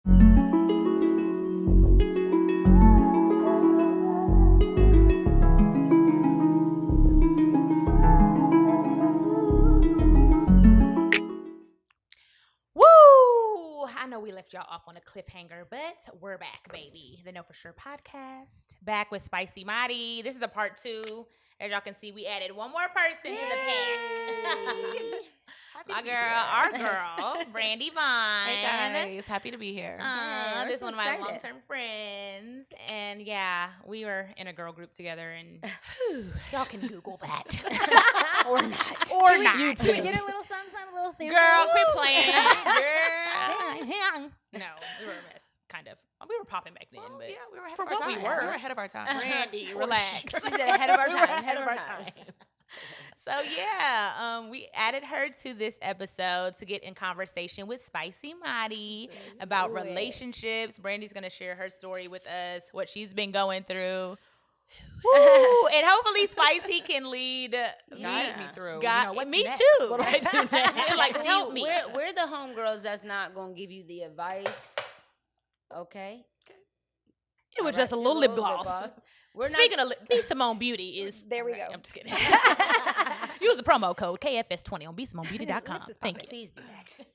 I know we left y'all off on a cliffhanger, but we're back, baby. The Know For Sure podcast. Back with Spicy Mari. This is a part 2. As y'all can see, we added one more person to the pack. Our girl, Brandi Vonne. Hey guys, happy to be here. This is one of my long-term friends. And yeah, we were in a girl group together, and y'all can Google that. Or not. Or not. Can we get a little something, a little sample? Girl, quit playing. Girl. No, we were a mess, kind of. We were popping back then, but Yeah, we were ahead for of our what time. we were ahead of our time. Brandi, relax. She said ahead of our time. Ahead of our time. So yeah, we added her to this episode to get in conversation with Spicy Mari about relationships. Brandi's gonna share her story with us, what she's been going through. Woo, and hopefully Spicy can lead me through. Me next? too. What do I do next? Like, help me. We're the homegirls that's not gonna give you the advice. Okay. It was just a little lip gloss. Speaking of B.Simone Beauty is there. We go. I'm just kidding. Use the promo code KFS20 on BSimoneBeauty.com. Thank you. Please do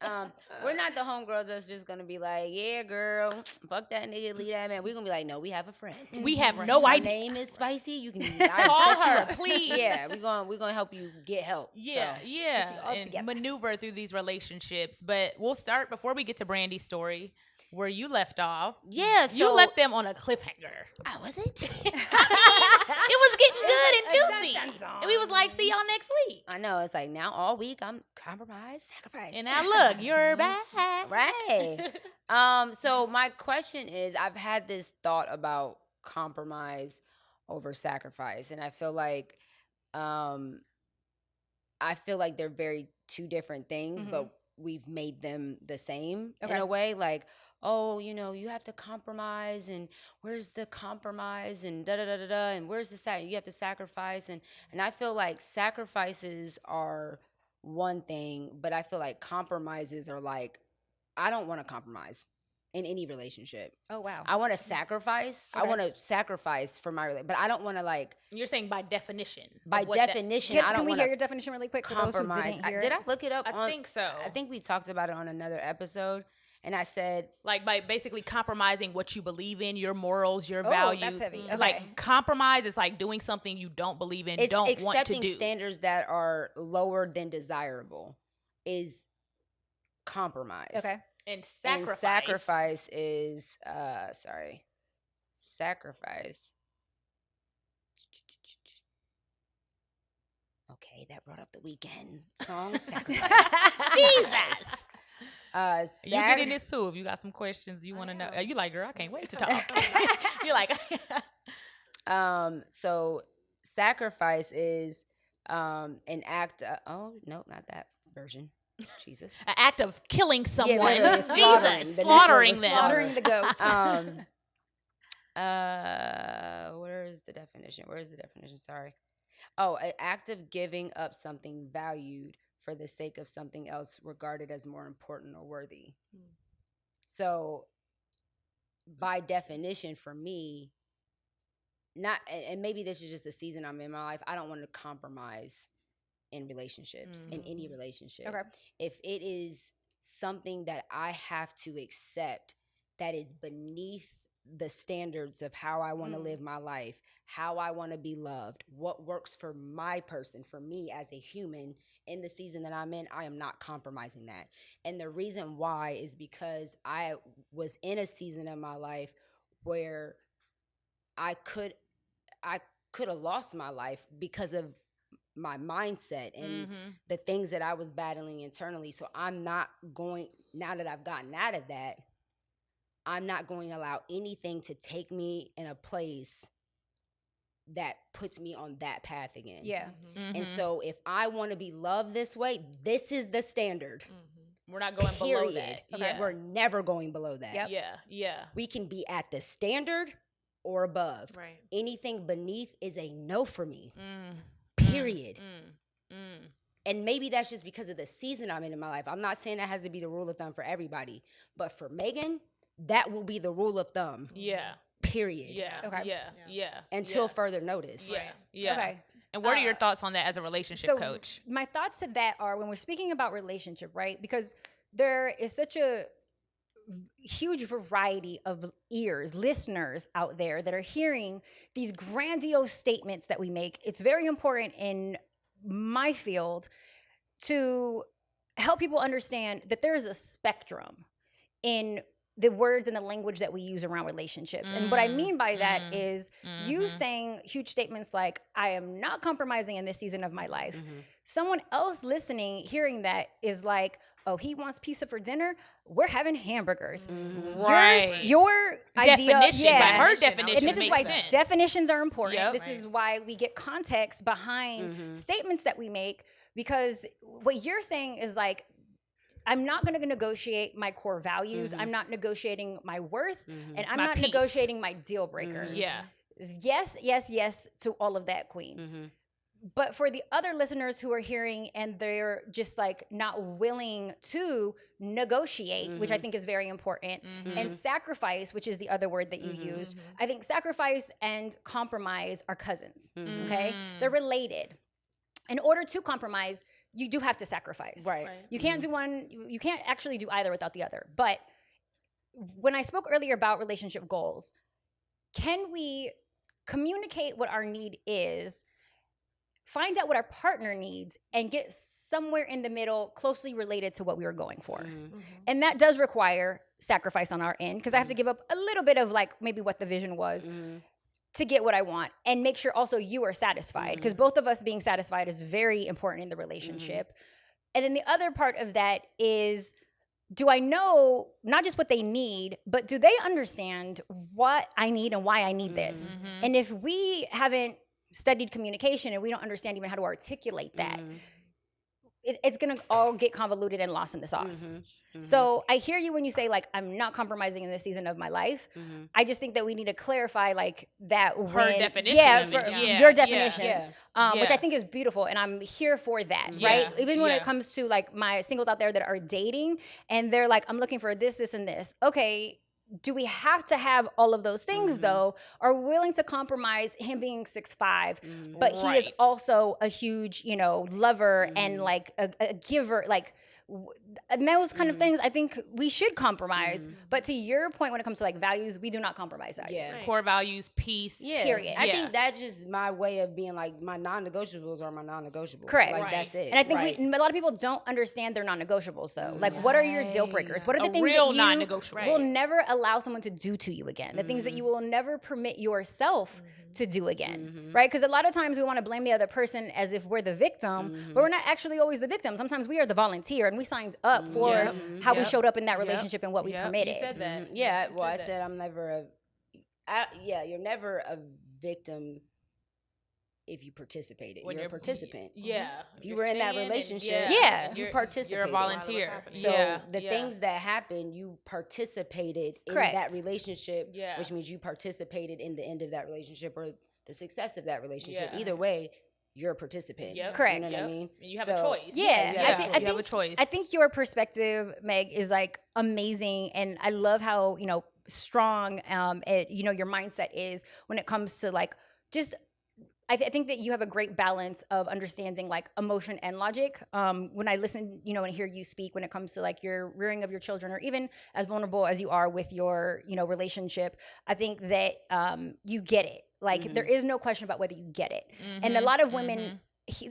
that. We're not the homegirls that's just gonna be like, yeah, girl, fuck that nigga, leave that man. We're gonna be like, no, we have a friend. We have no idea. My name is Spicy. You can call her, please. Yeah, we're gonna help you get help. Yeah, so. and maneuver through these relationships. But we'll start before we get to Brandi's story. Where you left off. Yeah, so you left them on a cliffhanger. Oh, was it? It was getting good and juicy. And we was like, see y'all next week. I know. It's like now all week I'm compromised, sacrifice. And now look, you're back. Right. So my question is, I've had this thought about compromise over sacrifice. And I feel like they're very two different things, but we've made them the same in a way. Like, oh, you have to compromise, and where's the compromise, and da-da-da-da-da, and where's the you have to sacrifice, and I feel like sacrifices are one thing, but I feel like compromises are like, I don't want to compromise in any relationship. Oh, wow. I want to sacrifice. Okay. I want to sacrifice for my relationship, but I don't want to like. You're saying by definition. By definition, I don't want to. Can we hear your definition really quick for those who compromise. didn't hear Did I look it up? I think so. I think we talked about it on another episode, and I said like by basically compromising what you believe in, your morals, your Oh, values. that's heavy. Okay. Like compromise is like doing something you don't believe in, it's don't want to accepting do. standards that are lower than desirable is compromise. Okay. And sacrifice. And sacrifice is sacrifice. Okay, that brought up the weekend song. Sacrifice. Jesus. You You get in this too if you got some questions you want to know. You like, girl, I can't wait to talk. You're like, so sacrifice is an act. Oh no, not that version. Jesus, an act of killing someone. literally Jesus, the slaughtering them. Slaughtering the goat. Where is the definition? Sorry. Oh, an act of giving up something valued for the sake of something else regarded as more important or worthy. So, by definition, for me, and maybe this is just the season I'm in my life, I don't want to compromise in relationships, in any relationship. Okay. If it is something that I have to accept that is beneath the standards of how I want to live my life, how I want to be loved, what works for my person, for me as a human in the season that I'm in, I am not compromising that. And the reason why is because I was in a season of my life where I could have lost my life because of my mindset and the things that I was battling internally. So I'm not going, now that I've gotten out of that, I'm not going to allow anything to take me in a place that puts me on that path again. Yeah. And so if I want to be loved this way, this is the standard. We're not going below that. Okay. We're never going below that. Yep. Yeah. We can be at the standard or above. Right. Anything beneath is a no for me. Period. And maybe that's just because of the season I'm in my life. I'm not saying that has to be the rule of thumb for everybody. But for Megan, that will be the rule of thumb. Yeah. Period. Yeah. Okay. Yeah. Until further notice. Yeah. Yeah. Okay. And what are your thoughts on that as a relationship coach? My thoughts to that are when we're speaking about relationship, right? Because there is such a huge variety of listeners out there that are hearing these grandiose statements that we make. It's very important in my field to help people understand that there is a spectrum in the words and the language that we use around relationships. And what I mean by that is you saying huge statements like, I am not compromising in this season of my life. Someone else listening, hearing that is like, oh, he wants pizza for dinner. We're having hamburgers. Right. Your idea, definition. yeah. Like her definition And this is why makes sense. definitions are important. Yep. This is why we get context behind statements that we make, because what you're saying is like, I'm not going to negotiate my core values. I'm not negotiating my worth, and I'm My not peace. negotiating my deal breakers. Yeah. Yes, yes, yes to all of that, Queen. But for the other listeners who are hearing and they're just like not willing to negotiate, which I think is very important, and sacrifice, which is the other word that you used, I think sacrifice and compromise are cousins, okay? They're related. In order to compromise, you do have to sacrifice. Right. You can't do one, you can't actually do either without the other. But when I spoke earlier about relationship goals, can we communicate what our need is, find out what our partner needs, and get somewhere in the middle closely related to what we were going for? And that does require sacrifice on our end, because I have to give up a little bit of like maybe what the vision was to get what I want, and make sure also you are satisfied, because both of us being satisfied is very important in the relationship. And then the other part of that is, do I know not just what they need, but do they understand what I need and why I need this? And if we haven't studied communication and we don't understand even how to articulate that, it's gonna all get convoluted and lost in the sauce. So I hear you when you say like, I'm not compromising in this season of my life. I just think that we need to clarify like that. Her definition. Your definition, which Yeah. I think is beautiful, and I'm here for that, Yeah. right? Even when Yeah. it comes to like my singles out there that are dating and they're like, I'm looking for this, this, and this. Okay, do we have to have all of those things though? Are we willing to compromise him being 6'5", but he is Right. also a huge, lover and like a giver, like. And those kind of things, I think we should compromise. But to your point, when it comes to like values, we do not compromise values. Yeah. Core values, peace. Yeah. Period. I Yeah. think that's just my way of being like, my non-negotiables are my non-negotiables. Correct. Like, Right. that's it. And I think Right. a lot of people don't understand their non-negotiables though. Like, what are your deal breakers? What are the A things real that you non-negotiable. will never allow someone to do to you again? The things that you will never permit yourself to do again, right? Because a lot of times we want to blame the other person as if we're the victim, but we're not actually always the victim. Sometimes we are the volunteer, and we signed up for how we showed up in that relationship and what we permitted. You said that. Yeah, You well, I that. said I'm never you're never a victim if you participated. When You're a participant. Yeah. If you were in that relationship, Yeah. and you You're a participated. volunteer. So the things that happened, you participated in Correct. that relationship, Yeah. which means you participated in the end of that relationship or the success of that relationship. Yeah. Either way, you're a participant. Yep. Correct. You know what Yep. I mean? You have a choice. Yeah, Yeah. I think You have a choice. I think your perspective, Meg, is like amazing, and I love how strong your mindset is when it comes to like just. I think that you have a great balance of understanding like emotion and logic. When I listen, and hear you speak when it comes to like your rearing of your children, or even as vulnerable as you are with your relationship, I think that you get it. Like there is no question about whether you get it. And a lot of women,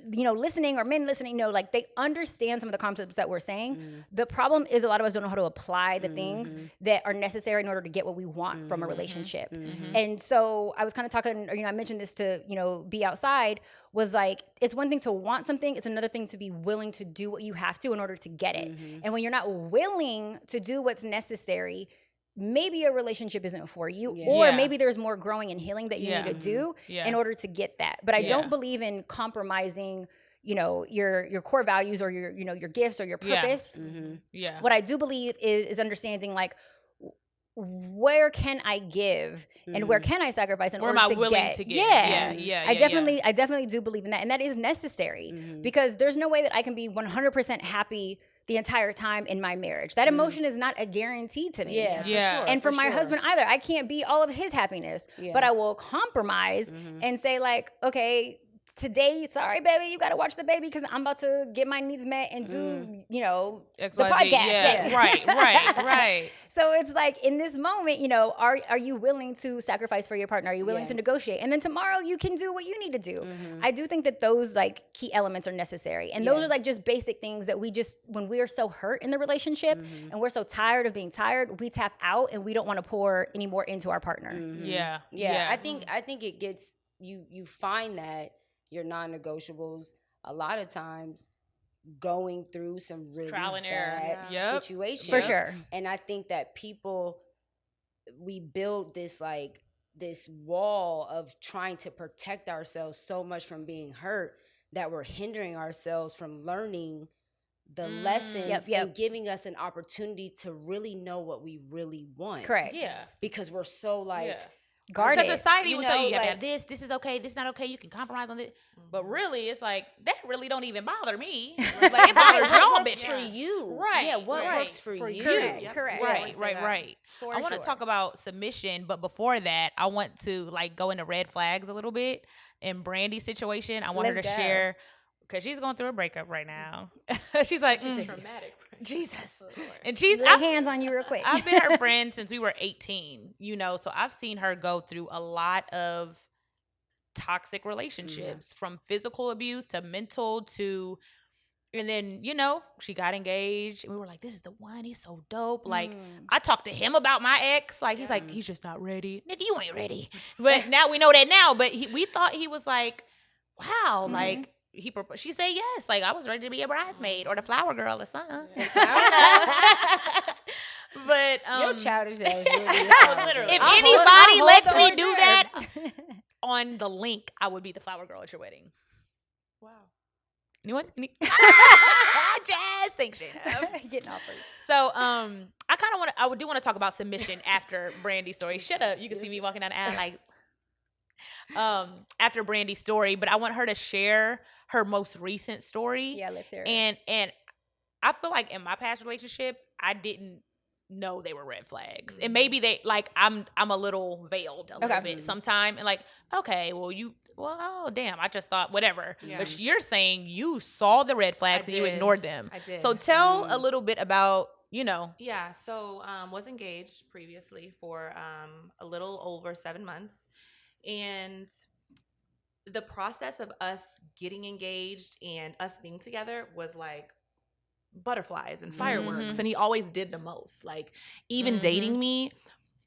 listening, or men listening, like they understand some of the concepts that we're saying. The problem is a lot of us don't know how to apply the things that are necessary in order to get what we want from a relationship. And so I was kind of talking, or I mentioned this to be outside, was like, it's one thing to want something, it's another thing to be willing to do what you have to in order to get it. And when you're not willing to do what's necessary, maybe a relationship isn't for you, or maybe there's more growing and healing that you need to do in order to get that. But I don't believe in compromising, your core values, or your gifts, or your purpose. Yeah. What I do believe is understanding like, where can I give and where can I sacrifice in Where order am I to willing get? to give? Yeah. I definitely do believe in that, and that is necessary because there's no way that I can be 100% happy the entire time in my marriage. That emotion is not a guarantee to me. Yeah, Yeah. for sure. And for my husband either, I can't be all of his happiness, but I will compromise and say like, okay, today, sorry, baby, you got to watch the baby because I'm about to get my needs met and do, you know, XYZ, the podcast. Yeah. thing. Right. So it's like in this moment, you know, are you willing to sacrifice for your partner? Are you willing to negotiate? And then tomorrow you can do what you need to do. I do think that those like key elements are necessary. And those are like just basic things that we just, when we are so hurt in the relationship and we're so tired of being tired, we tap out and we don't want to pour any more into our partner. Yeah. I think it gets, you find that your non-negotiables a lot of times going through some really Trial and error. bad situations. For sure. And I think that we build this like this wall of trying to protect ourselves so much from being hurt that we're hindering ourselves from learning the lessons and giving us an opportunity to really know what we really want. Correct. Yeah. Because we're so like guarded. Because society will tell you, like, yeah, this is okay, this is not okay, you can compromise on this. But really, it's like, that really don't even bother me. Like, it bothers y'all what works bitches. for you. Right. Yeah, what right. works for you. Correct. Right. I want to talk about submission, but before that, I want to like go into red flags a little bit. In Brandy's situation, I want her to share, because she's going through a breakup right now. She's like, Traumatic. Jesus. Oh, Lord. And she's Lay hands on you real quick. I've been her friend since we were 18, you know, so I've seen her go through a lot of toxic relationships, from physical abuse to mental to, and then, you know, she got engaged and we were like, this is the one, he's so dope. Like, I talked to him about my ex, like, he's like, he's just not ready. Nigga, you ain't ready. But now we know that now, but we thought he was like, wow, like, she said yes, like I was ready to be a bridesmaid or the flower girl or something. But Your childish ass really literally, if I'll anybody hold lets the me hors do that d'oeuvres. on the link, I would be the flower girl at your wedding. Wow. Anyone? Jazz, thanks, Jada. Getting offered. So, I do want to talk about submission after Brandy's story. Shut up, you can see me walking down the aisle like. After Brandy's story, but I want her to share her most recent story. Yeah, let's hear it. And I feel like in my past relationship, I didn't know they were red flags. And maybe they like I'm a little veiled a little bit sometime, and like, okay, oh damn, I just thought whatever. Yeah. But you're saying you saw the red flags and you ignored them. I did. So tell a little bit about, you know. Yeah, so was engaged previously for a little over 7 months. And the process of us getting engaged and us being together was like butterflies and fireworks. And he always did the most. Like, even dating me,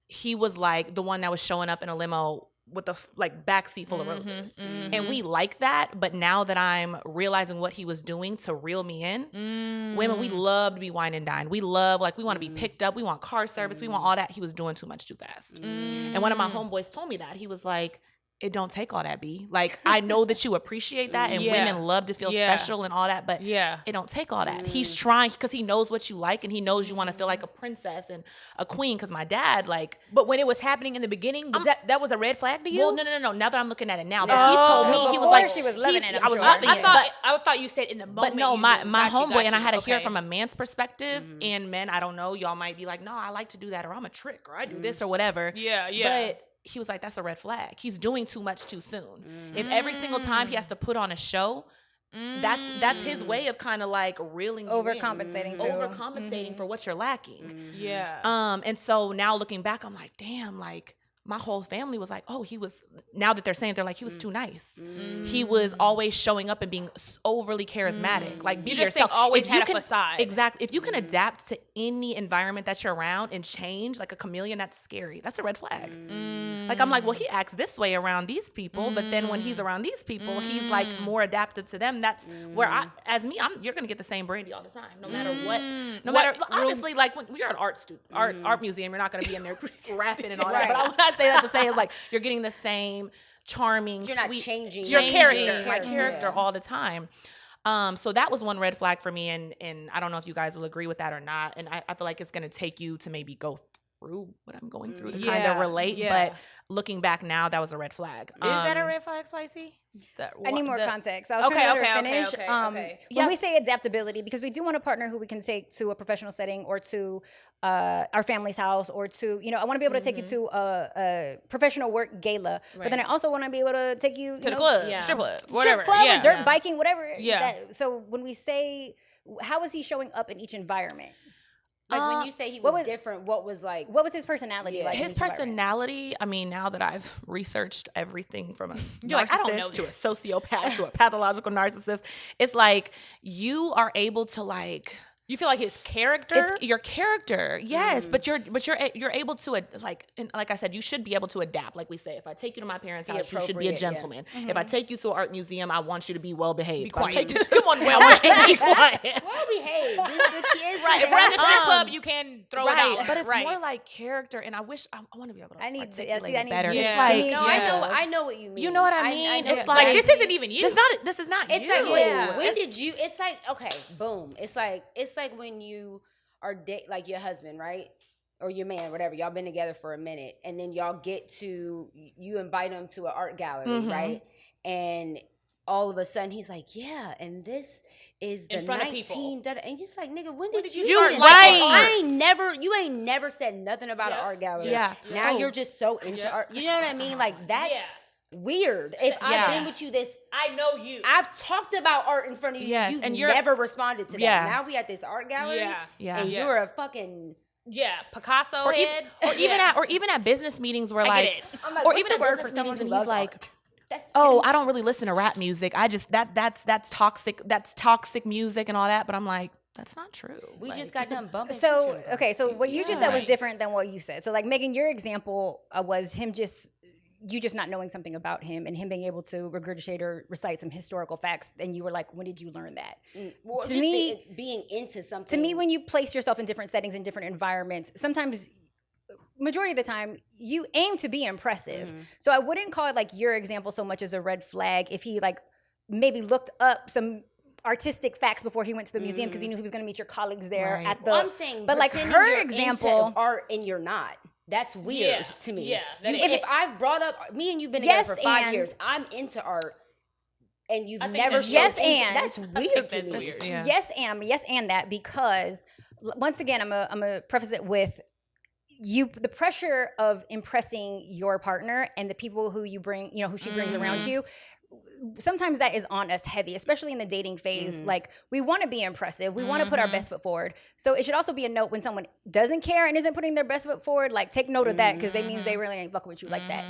he was like the one that was showing up in a limo with a like backseat full of roses. And we like that. But now that I'm realizing what he was doing to reel me in, women, we love to be wine and dine. We love, like, we want to be picked up. We want car service. We want all that. He was doing too much too fast. And one of my homeboys told me that. He was like, it don't take all that, B. Like, I know that you appreciate that, and women love to feel special and all that, but it don't take all that. He's trying, because he knows what you like, and he knows you want to feel like a princess and a queen, because my dad, like... But when it was happening in the beginning, that was a red flag to you? Well, no. Now that I'm looking at it now, but he told me, he was like... she was loving it, I was sure. loving it. I thought you said in the moment. But no, my homeboy, and I had to hear okay. from a man's perspective, and men, I don't know, y'all might be like, no, I like to do that, or I'm a trick, or I do this, or whatever. Yeah. But he was like, that's a red flag. He's doing too much too soon. If every single time he has to put on a show, that's his way of kind of like reeling you in. Overcompensating too. Overcompensating for what you're lacking. Yeah. And so now looking back, I'm like, damn, like, my whole family was like, oh, he was, now that they're saying, they're like, he was too nice. He was always showing up and being overly charismatic. Like, be You just yourself. think always If had you a can- facade. Exactly. If you can adapt to any environment that you're around and change like a chameleon, that's scary. That's a red flag. Like, I'm like, well, he acts this way around these people, but then when he's around these people, he's like more adapted to them. That's where you're going to get the same Brandy all the time, no matter what. No matter, obviously, like, when you're at art museum, you're not going to be in there rapping and all that. But when I say that to say is like, you're getting the same charming, You're not sweet, changing your character, your my character. character all the time. So that was one red flag for me, and I don't know if you guys will agree with that or not. And I feel like it's gonna take you to maybe go through what I'm going through to kind of relate. But looking back now, that was a red flag. Is that a red flag, Spicy? I need more context. I was trying to let her finish. When we Yes. say adaptability, because we do want a partner who we can take to a professional setting or to our family's house or to, I want to be able to take you to a professional work gala, but then I also want to be able to take you to the club, strip club, whatever. Strip club, dirt biking, whatever. Yeah. So when we say, how is he showing up in each environment? Like when you say he was different, what was his personality like? His personality, I mean, now that I've researched everything from a You're like, I don't know narcissist to a this. sociopath to a pathological narcissist, it's like you are able to like. You feel like his character? It's your character, yes, but you're able to like I said, you should be able to adapt. Like we say, if I take you to my parents' house, you should be a gentleman. Yeah. If I take you to an art museum, I want you to be well behaved. Be quiet. Come on, I want you to be quiet. well behaved. The kids, Right. If we're at the strip club, you can throw it out. But it's more like character, and I wish I want to be able to articulate it better. Yeah. It's like I know what you mean. You know what I mean? I it's like this isn't even you. This is not it's you. like when did you? It's like okay, boom. It's like when you are like your husband, right? Or your man, whatever. Y'all been together for a minute, and then y'all you invite him to an art gallery, right? And all of a sudden he's like, yeah, and this is the 19 and you're just like, nigga, when did you start? You ain't never said nothing about an art gallery. Yeah. Now you're just so into art. You know what I mean? Like that's weird. If I've been with you I know you. I've talked about art in front of you. Yes, You've and you're never responded to that. Yeah. Now we at this art gallery. Yeah. And you're a fucking Picasso head. Or even at business meetings where I get like, it. I'm like, or what's even the at word business for someone meetings who and he's loves like, art? That's I don't really listen to rap music. I just that's toxic. That's toxic music and all that. But I'm like, that's not true. we just got done bumping. So, okay, so what you just said was Right. different than what you said. So, like, Megan, your example was you just not knowing something about him and him being able to regurgitate or recite some historical facts. And you were like, when did you learn that? Well, to just me- being into something. To me, when you place yourself in different settings, in different environments, sometimes, majority of the time, you aim to be impressive. So I wouldn't call it like your example so much as a red flag if he like maybe looked up some artistic facts before he went to the museum because he knew he was going to meet your colleagues there Right. at the. Well, I'm saying, but like pretending her you're example, into art and you're not. That's weird to me. Yeah, that if is. I've brought up me and you've been together for 5 and- years, I'm into art, and you've think never that's showed yes, interest, and- that's I weird think to that's me. weird. Yeah. yes and that because once again I'm a preface it with the pressure of impressing your partner and the people who you bring, who she brings around you. Sometimes that is on us heavy, especially in the dating phase. Like we want to be impressive. We want to put our best foot forward. So it should also be a note when someone doesn't care and isn't putting their best foot forward, like take note of that because that means they really ain't fucking with you like that.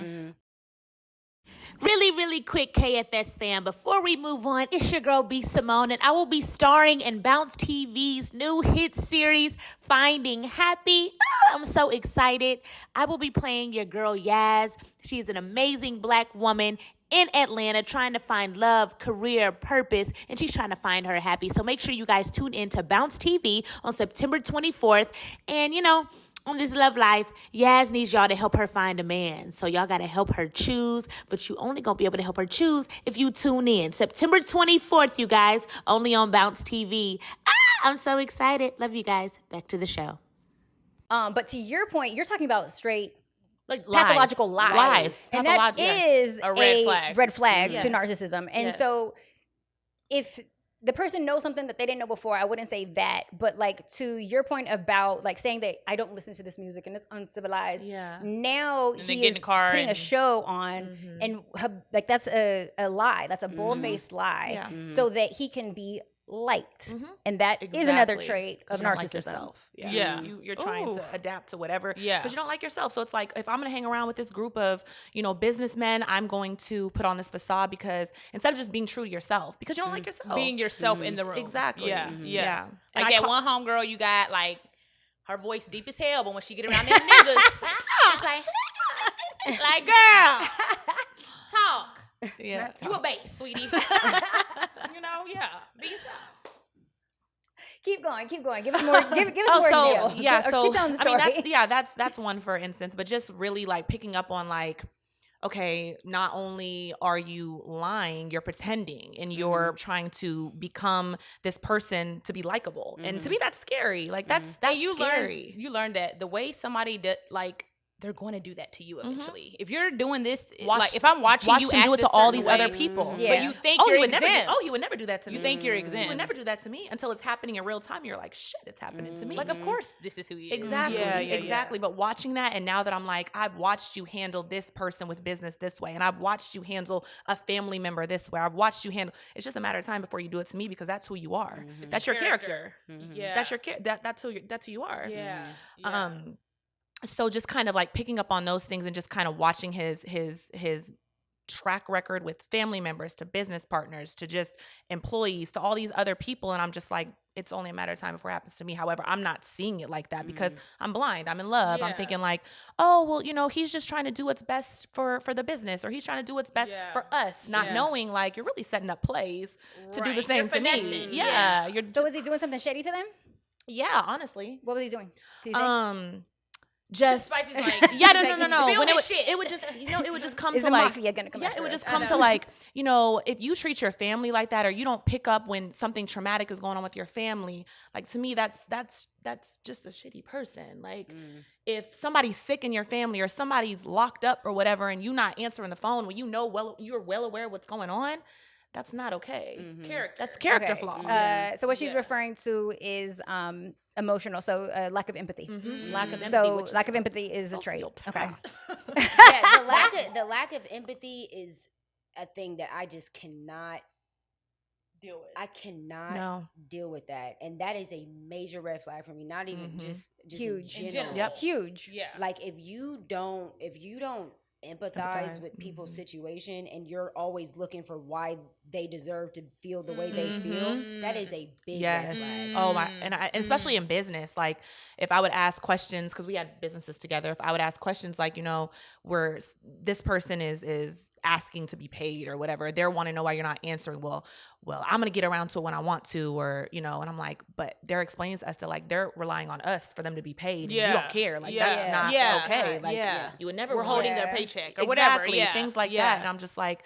Really, really quick, KFS fam. Before we move on, it's your girl B.Simone, and I will be starring in Bounce TV's new hit series, Finding Happy. I'm so excited. I will be playing your girl Yaz. She's an amazing Black woman in Atlanta trying to find love, career, purpose, and she's trying to find her happy. So make sure you guys tune in to Bounce TV on September 24th. And, on this love life, Yaz needs y'all to help her find a man. So y'all got to help her choose, but you only going to be able to help her choose if you tune in. September 24th, you guys, only on Bounce TV. I'm so excited. Love you guys. Back to the show. But to your point, you're talking about straight Like pathological lies. And that is A red flag. to narcissism. And so if the person knows something that they didn't know before, I wouldn't say that. But like to your point about like saying that I don't listen to this music and it's uncivilized. Yeah. Now And then he get in is the car putting a and- show on and like that's a lie. That's a bull-faced lie. Yeah. So that he can be liked. And that is another Exactly. trait of You don't narcissism. like yourself. Yeah. You're trying to adapt to whatever. Yeah. Because you don't like yourself. So it's like, if I'm going to hang around with this group of, businessmen, I'm going to put on this facade because instead of just being true to yourself, because you don't like yourself. Being yourself in the room. Exactly. Yeah. Yeah. Like And that one homegirl you got, like, her voice deep as hell, but when she get around them niggas, it's like, girl, talk. Yeah. You a bass, sweetie. Be yourself. Keep going. Give us more. Give us more examples. yeah. Or So keep telling the story. that's one for instance, but just really like picking up on like okay, not only are you lying, you're pretending and you're trying to become this person to be likable. And to me, that's scary. Like that's scary. You learn that the way somebody did, like, they're going to do that to you eventually. If you're doing this, like if I'm watching you him act do it a to all certain these way, other people. but you think Oh, you're he would never. exempt. He would never do that to me. You think you're exempt. He would never do that to me until it's happening in real time. You're like, shit, it's happening to me. Like, of course, this is who he is. Exactly. Yeah, Exactly. But watching that, and now that I'm like, I've watched you handle this person with business this way, and I've watched you handle a family member this way. I've watched you handle. It's just a matter of time before you do it to me because that's who you are. That's your character. Yeah. That's your that's who you are. Yeah. So just kind of like picking up on those things and just kind of watching his track record with family members to business partners to just employees to all these other people, and I'm just like, it's only a matter of time before it happens to me. However, I'm not seeing it like that because I'm blind. I'm in love. I'm thinking like, oh, well, you know, he's just trying to do what's best for the business, or he's trying to do what's best for us, not knowing like you're really setting up plays to do the same to me. Yeah. So was he doing something shady to them? Yeah, honestly. What was he doing? Did he say? Just Spicy's like, no. spill When his shit. it would just, you know, it would just come Is to the like, mafia gonna come after it would us? just come to like, you know, if you treat your family like that, or you don't pick up when something traumatic is going on with your family, like to me, that's just a shitty person. Like, if somebody's sick in your family or somebody's locked up or whatever, and you not answering the phone when you're well aware of what's going on, that's not okay. That's character flaw. So what she's referring to is emotional, so lack of empathy. Lack of empathy. So lack of empathy is a trait. Okay. The lack of empathy is a thing that I just cannot deal with. I cannot deal with that, and that is a major red flag for me. Not even just Huge. in general. Yep. Huge. Yeah. Like if you don't empathize with people's situation, and you're always looking for why they deserve to feel the way they feel, that is a big red flag. Oh my, and especially in business, like if I would ask questions, because we had businesses together, if I would ask questions like, you know, where this person is asking to be paid or whatever, they're wanting to know why you're not answering. Well, I'm gonna get around to it when I want to, or you know, and I'm like, but they're explaining to us that like they're relying on us for them to be paid. And you don't care, like that's not okay. Like you would never. We're holding their paycheck or exactly, whatever. Things like that, and I'm just like,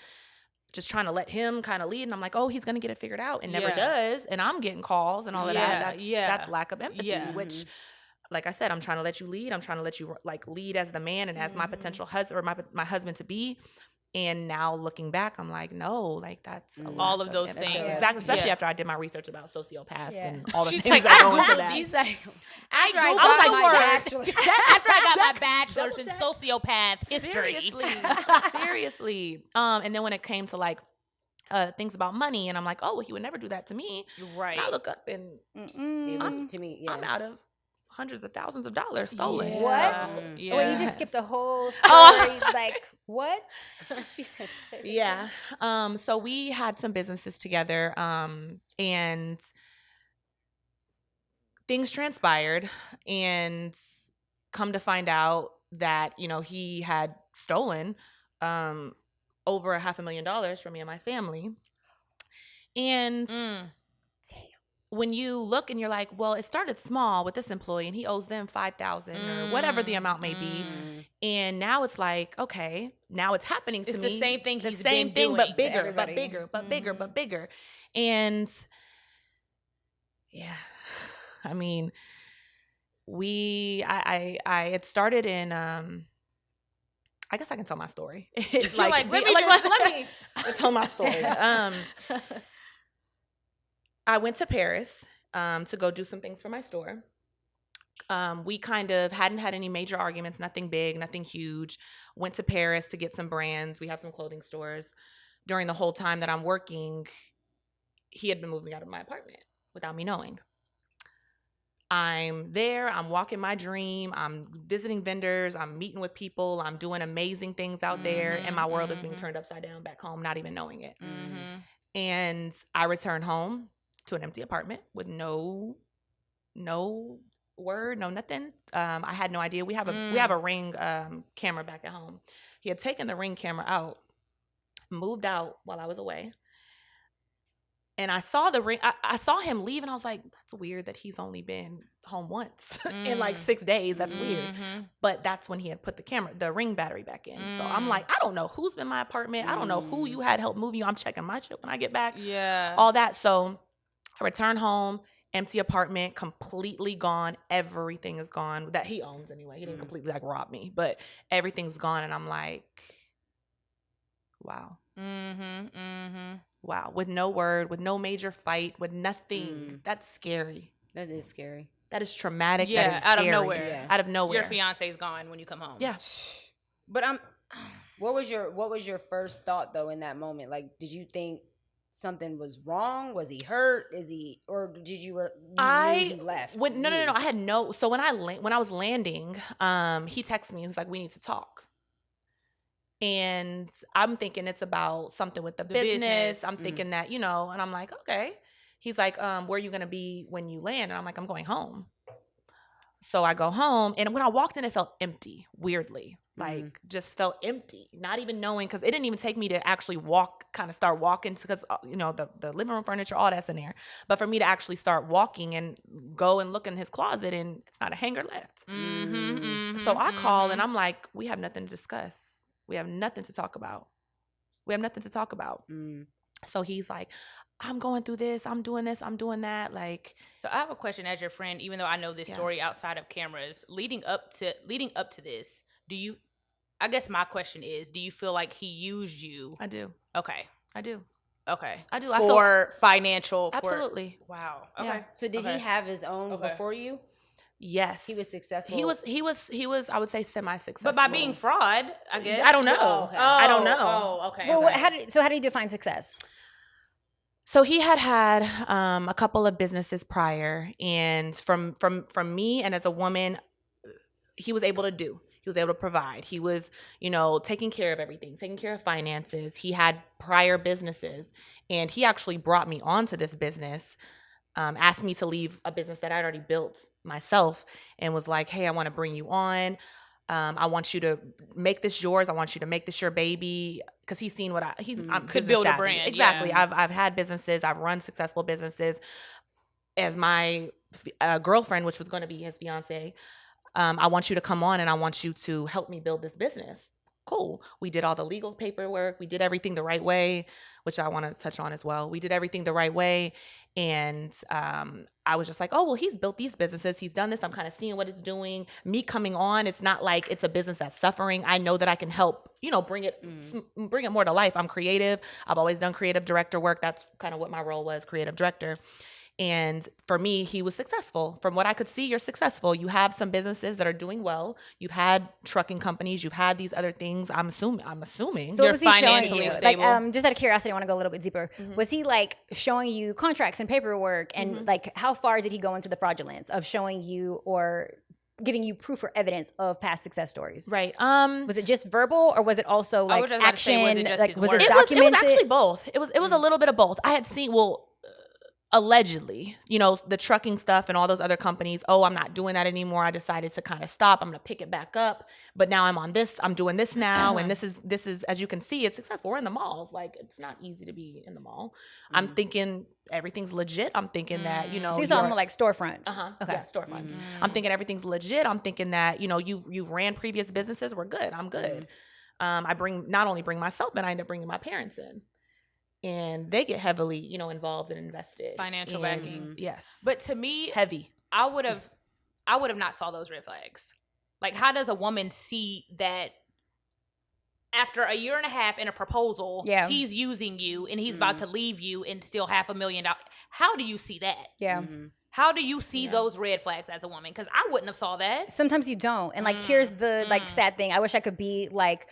just trying to let him kind of lead, and I'm like, oh, he's gonna get it figured out, and never does, and I'm getting calls and all of that. That's lack of empathy, which. Like I said, I'm trying to let you lead. I'm trying to let you like lead as the man and as my potential husband or my husband to be. And now looking back, I'm like, no, like that's all of those things. Exactly, especially after I did my research about sociopaths and all the She's things like, that I go into Googled that. She's like, I Googled Googled after I got my bachelor's in sociopath history. Seriously. And then when it came to like things about money, and I'm like, oh, well, he would never do that to me. Right. And I look up and it was to me. Yeah. I'm out of hundreds of thousands of dollars stolen. What? Yeah. Wait, you just skipped a whole story. Like what? She said, Yeah. So we had some businesses together, and things transpired, and come to find out that, you know, he had stolen over $500,000 from me and my family. And when you look and you're like, well, it started small with this employee and he owes them $5,000 or whatever the amount may be. And now it's like, okay, now it's happening to me. It's the same thing the he's same been thing, doing but to bigger, everybody. but bigger. And yeah, I mean, it started in, I guess I can tell my story. Let me tell my story. I went to Paris to go do some things for my store. We kind of hadn't had any major arguments, nothing big, nothing huge. Went to Paris to get some brands. We have some clothing stores. During the whole time that I'm working, he had been moving out of my apartment without me knowing. I'm there, I'm walking my dream, I'm visiting vendors, I'm meeting with people, I'm doing amazing things out there, and my world is being turned upside down back home, not even knowing it. And I returned home to an empty apartment with no word, no nothing. I had no idea. We have a Ring camera back at home. He had taken the Ring camera out, moved out while I was away. And I saw the ring. I saw him leave, and I was like, that's weird that he's only been home once in like 6 days. That's weird. But that's when he had put the ring battery back in. So I'm like, I don't know who's in my apartment. I don't know who you had help moving you. I'm checking my shit when I get back. Yeah. All that. So I return home, empty apartment, completely gone. Everything is gone that he owns anyway. He didn't completely like rob me, but everything's gone. And I'm like, wow. Wow. With no word, with no major fight, with nothing. That's scary. That is scary. That is traumatic. Yeah, that is out of scary. nowhere. Yeah. Out of nowhere. Your fiance's gone when you come home. Yeah. But What was your first thought though in that moment? Like, did you think something was wrong? Was he hurt? Or did you knew he left? No. I had no. So when I was landing, he texted me. He was like, "We need to talk." And I'm thinking it's about something with the business. I'm thinking that, and I'm like, okay. He's like, where are you going to be when you land? And I'm like, I'm going home. So I go home. And when I walked in, it felt empty, weirdly. Like, just felt empty. Not even knowing, because it didn't even take me to actually start walking, because, the living room furniture, all that's in there. But for me to actually start walking and go and look in his closet, and it's not a hanger left. So I call, and I'm like, we have nothing to discuss. We have nothing to talk about. So he's like, I'm going through this. I'm doing this. I'm doing that. Like, so I have a question as your friend, even though I know this story outside of cameras, leading up to this, I guess my question is, do you feel like he used you? I do. Okay. I do. Okay. I do. For financial. Absolutely. Wow. Okay. Yeah. So did he have his own before you? Yes. He was successful. He was, I would say, semi-successful. But by being fraud, I guess. I don't know. Oh, okay. I don't know. Oh, okay. Well, okay. how do you define success? So he had a couple of businesses prior, and from me and as a woman, he was able to do. He was able to provide. He was, taking care of everything, taking care of finances. He had prior businesses, and he actually brought me onto this business, asked me to leave a business that I'd already built myself, and was like, hey, I want to bring you on. I want you to make this yours. I want you to make this your baby. Because he's seen what I'm could build a savvy. brand. Exactly. Yeah. I've had businesses. I've run successful businesses. As my girlfriend, which was going to be his fiance, I want you to come on and I want you to help me build this business. Cool. We did all the legal paperwork. We did everything the right way, which I want to touch on as well. We did everything the right way. And I was just like, oh, well, he's built these businesses. He's done this. I'm kind of seeing what it's doing. Me coming on, it's not like it's a business that's suffering. I know that I can help, bring it more to life. I'm creative. I've always done creative director work. That's kind of what my role was, creative director. And for me, he was successful. From what I could see, you're successful. You have some businesses that are doing well. You've had trucking companies. You've had these other things. I'm assuming. So You're was he showing financially you? stable. Like, just out of curiosity, I want to go a little bit deeper. Was he like showing you contracts and paperwork, and like how far did he go into the fraudulence of showing you or giving you proof or evidence of past success stories? Right. Was it just verbal, or was it also like was just about to say, action? was it just like his was word? it It was documented? actually both. It was a little bit of both. I had seen, allegedly, the trucking stuff and all those other companies, I'm not doing that anymore. I decided to kind of stop. I'm going to pick it back up. But now I'm on this. I'm doing this now. And this is, as you can see, it's successful. We're in the malls. Like, it's not easy to be in the mall. I'm thinking everything's legit. I'm thinking that, So you saw them like storefronts. Okay. Yeah, storefronts. I'm thinking everything's legit. I'm thinking that, you've ran previous businesses. We're good. I'm good. I not only bring myself, but I end up bringing my parents in. And they get heavily, involved and invested. Financial backing. Yes. But to me, heavy. I would have not saw those red flags. Like, how does a woman see that after a year and a half in a proposal, he's using you and he's about to leave you and still $500,000? How do you see that? Yeah. How do you see those red flags as a woman? Because I wouldn't have saw that. Sometimes you don't. And like, here's the like sad thing. I wish I could be like,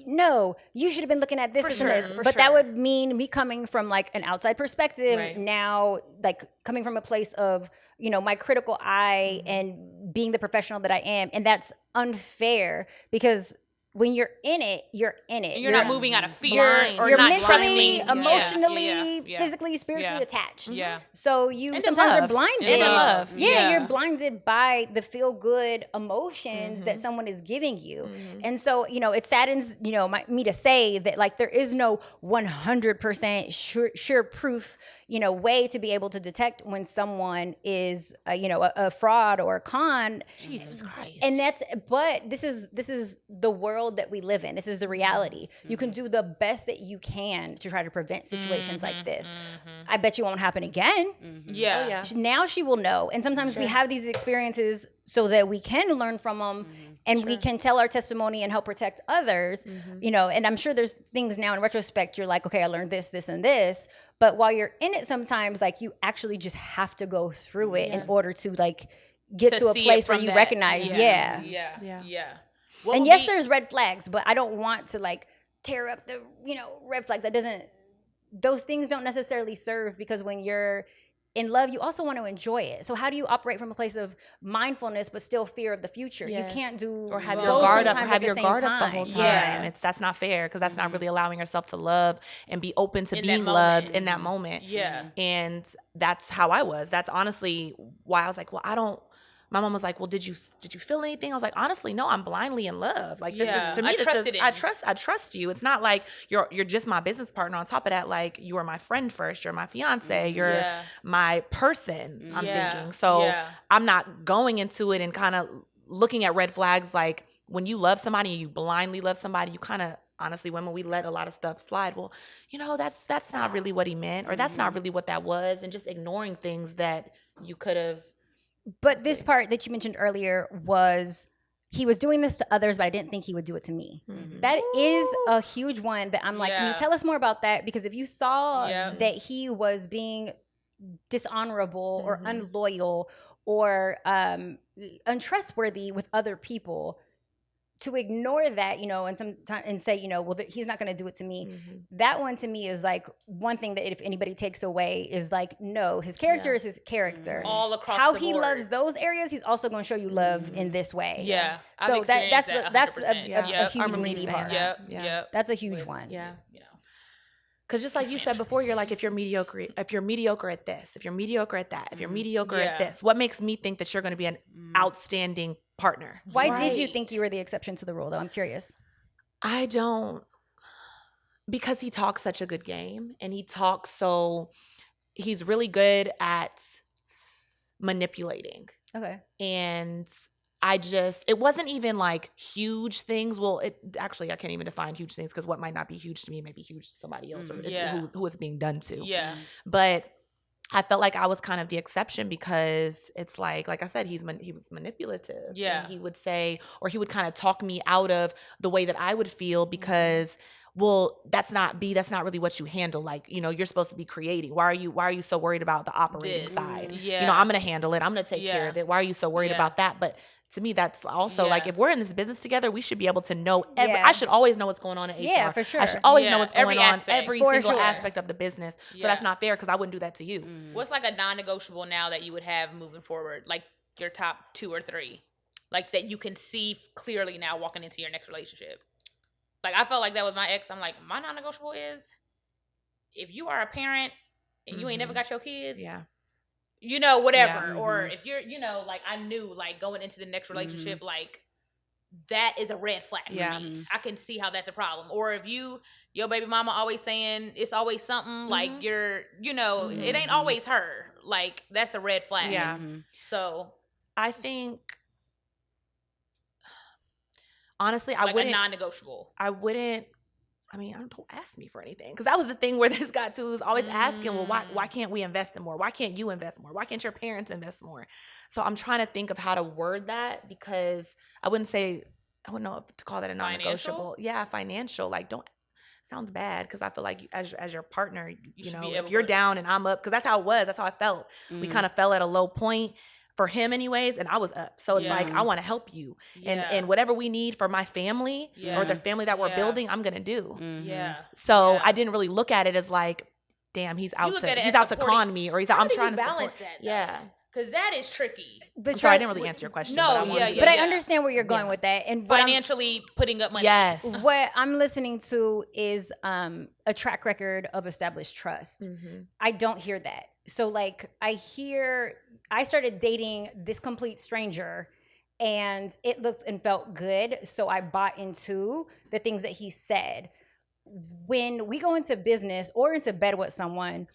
no, you should have been looking at this and this. But that would mean me coming from like an outside perspective now, like coming from a place of, my critical eye and being the professional that I am. And that's unfair because when you're in it, you're in it. And you're not moving out of fear or you're not mentally, trusting. emotionally, Yeah. physically, spiritually Yeah. attached. Yeah. So you And in sometimes are love. blinded. And in love. Yeah, you're blinded by the feel good emotions that someone is giving you. And so, you know, it saddens, you know, me to say that like there is no 100% sure proof, you know, way to be able to detect when someone is, you know, a fraud or a con. Jesus Christ. And but this is the world that we live in. This is the reality. You can do the best that you can to try to prevent situations like this. I bet you won't happen again. Yeah. Oh, yeah. Now she will know. And sometimes we have these experiences so that we can learn from them and we can tell our testimony and help protect others, you know, and I'm sure there's things now in retrospect, you're like, okay, I learned this, this, and this. But while you're in it, sometimes like you actually just have to go through it in order to like get to a place where you recognize, Yeah. What and would yes, be- there's red flags, but I don't want to like tear up the, you know, red flag. Those things don't necessarily serve, because when you're in love, you also want to enjoy it. So how do you operate from a place of mindfulness but still fear of the future? Yes. You can't do Or have both your guard up, sometimes have at the your same guard up the time. whole time. Yeah. That's not fair, because that's not really allowing yourself to love and be open to In that being moment. loved in that moment. Yeah. And that's how I was. That's honestly why I was like, well, I don't. My mom was like, well, did you feel anything? I was like, honestly, no, I'm blindly in love. Like this Yeah. is, to me, I this trusted is, him. I trust you. It's not like you're just my business partner. On top of that, like you are my friend first. You're my fiance. You're Yeah. my person. I'm Yeah. thinking. So Yeah. I'm not going into it and kind of looking at red flags. Like when you love somebody and you blindly love somebody, you kind of, honestly, women, we let a lot of stuff slide. Well, you know, that's not really what he meant, or that's not really what that was, and just ignoring things that you could have. But this part that you mentioned earlier was he was doing this to others, but I didn't think he would do it to me. That is a huge one that I'm like, can you Yeah. tell us more about that? Because if you saw Yeah. that he was being dishonorable or unloyal or untrustworthy with other people, to ignore that, you know, and say, you know, well, he's not going to do it to me. That one to me is like one thing that if anybody takes away is like, no, his character is his character. All across How the he board. loves those areas, he's also going to show you love in this way. Yeah. I've So experienced that's a 100%. Yep. huge I'm meaty saying part. that. Yep. Yeah. Yep. That's a huge one. Yeah. You know. Because just like you said before, you're like, if you're mediocre at this, if you're mediocre at that, if you're mediocre at Yeah. this, what makes me think that you're going to be an outstanding partner? Why did you think you were the exception to the rule, though? I'm curious. I don't, because he talks such a good game, and he's really good at manipulating. Okay. And it wasn't even like huge things. Well, I can't even define huge things, because what might not be huge to me may be huge to somebody else, or Yeah. who it's being done to. Yeah. But I felt like I was kind of the exception, because it's like I said, he was manipulative. Yeah. And he would say, or he would kind of talk me out of the way that I would feel, because well, that's not really what you handle. Like, you know, you're supposed to be creating. Why are you so worried about the operating This. side? Yeah. You know, I'm going to handle it. I'm going to take care Yeah. of it. Why are you so worried Yeah. about that? But to me, that's also Yeah. like, if we're in this business together, we should be able to know Yeah. I should always know what's going on in HR. Yeah, for sure. I should always Yeah, know what's every going on, aspect. every For single sure. aspect of the business. So Yeah. that's not fair, because I wouldn't do that to you. What's like a non-negotiable now that you would have moving forward? Like your top 2 or 3, like that you can see clearly now walking into your next relationship. Like I felt like that with my ex. I'm like, my non-negotiable is if you are a parent and you ain't never got your kids. Yeah. You know, whatever. Yeah. Or if you're, you know, like I knew like going into the next relationship, like that is a red flag for Yeah. me. I can see how that's a problem. Or if your baby mama always saying it's always something, like you're, you know, it ain't always her. Like that's a red flag. Yeah. So I think, honestly, like a non-negotiable. Don't ask me for anything, because that was the thing where this got to, was always asking, well, why can't we invest in more? Why can't you invest more? Why can't your parents invest more? So I'm trying to think of how to word that, because I wouldn't know if to call that a non-negotiable. Financial? Yeah, financial. Like, sounds bad, because I feel like as your partner, you should know, be if able you're to- down and I'm up, because that's how it was. That's how I felt. We kind of fell at a low point for him anyways, and I was up. So it's like, I want to help you. And whatever we need for my family or the family that we're building, I'm going to do. Yeah. So Yeah. I didn't really look at it as like, damn, he's out look to at it he's as out to supporting- con me, or he's out. How I'm do trying you to balance support. that, though? Yeah. Because that is tricky. I'm sorry, I didn't really answer your question. No, but I wanted to- But I understand where you're going with that. And what Financially putting up money. Yes. what I'm listening to is a track record of established trust. I don't hear that. So like I started dating this complete stranger and it looked and felt good. So I bought into the things that he said. When we go into business or into bed with someone,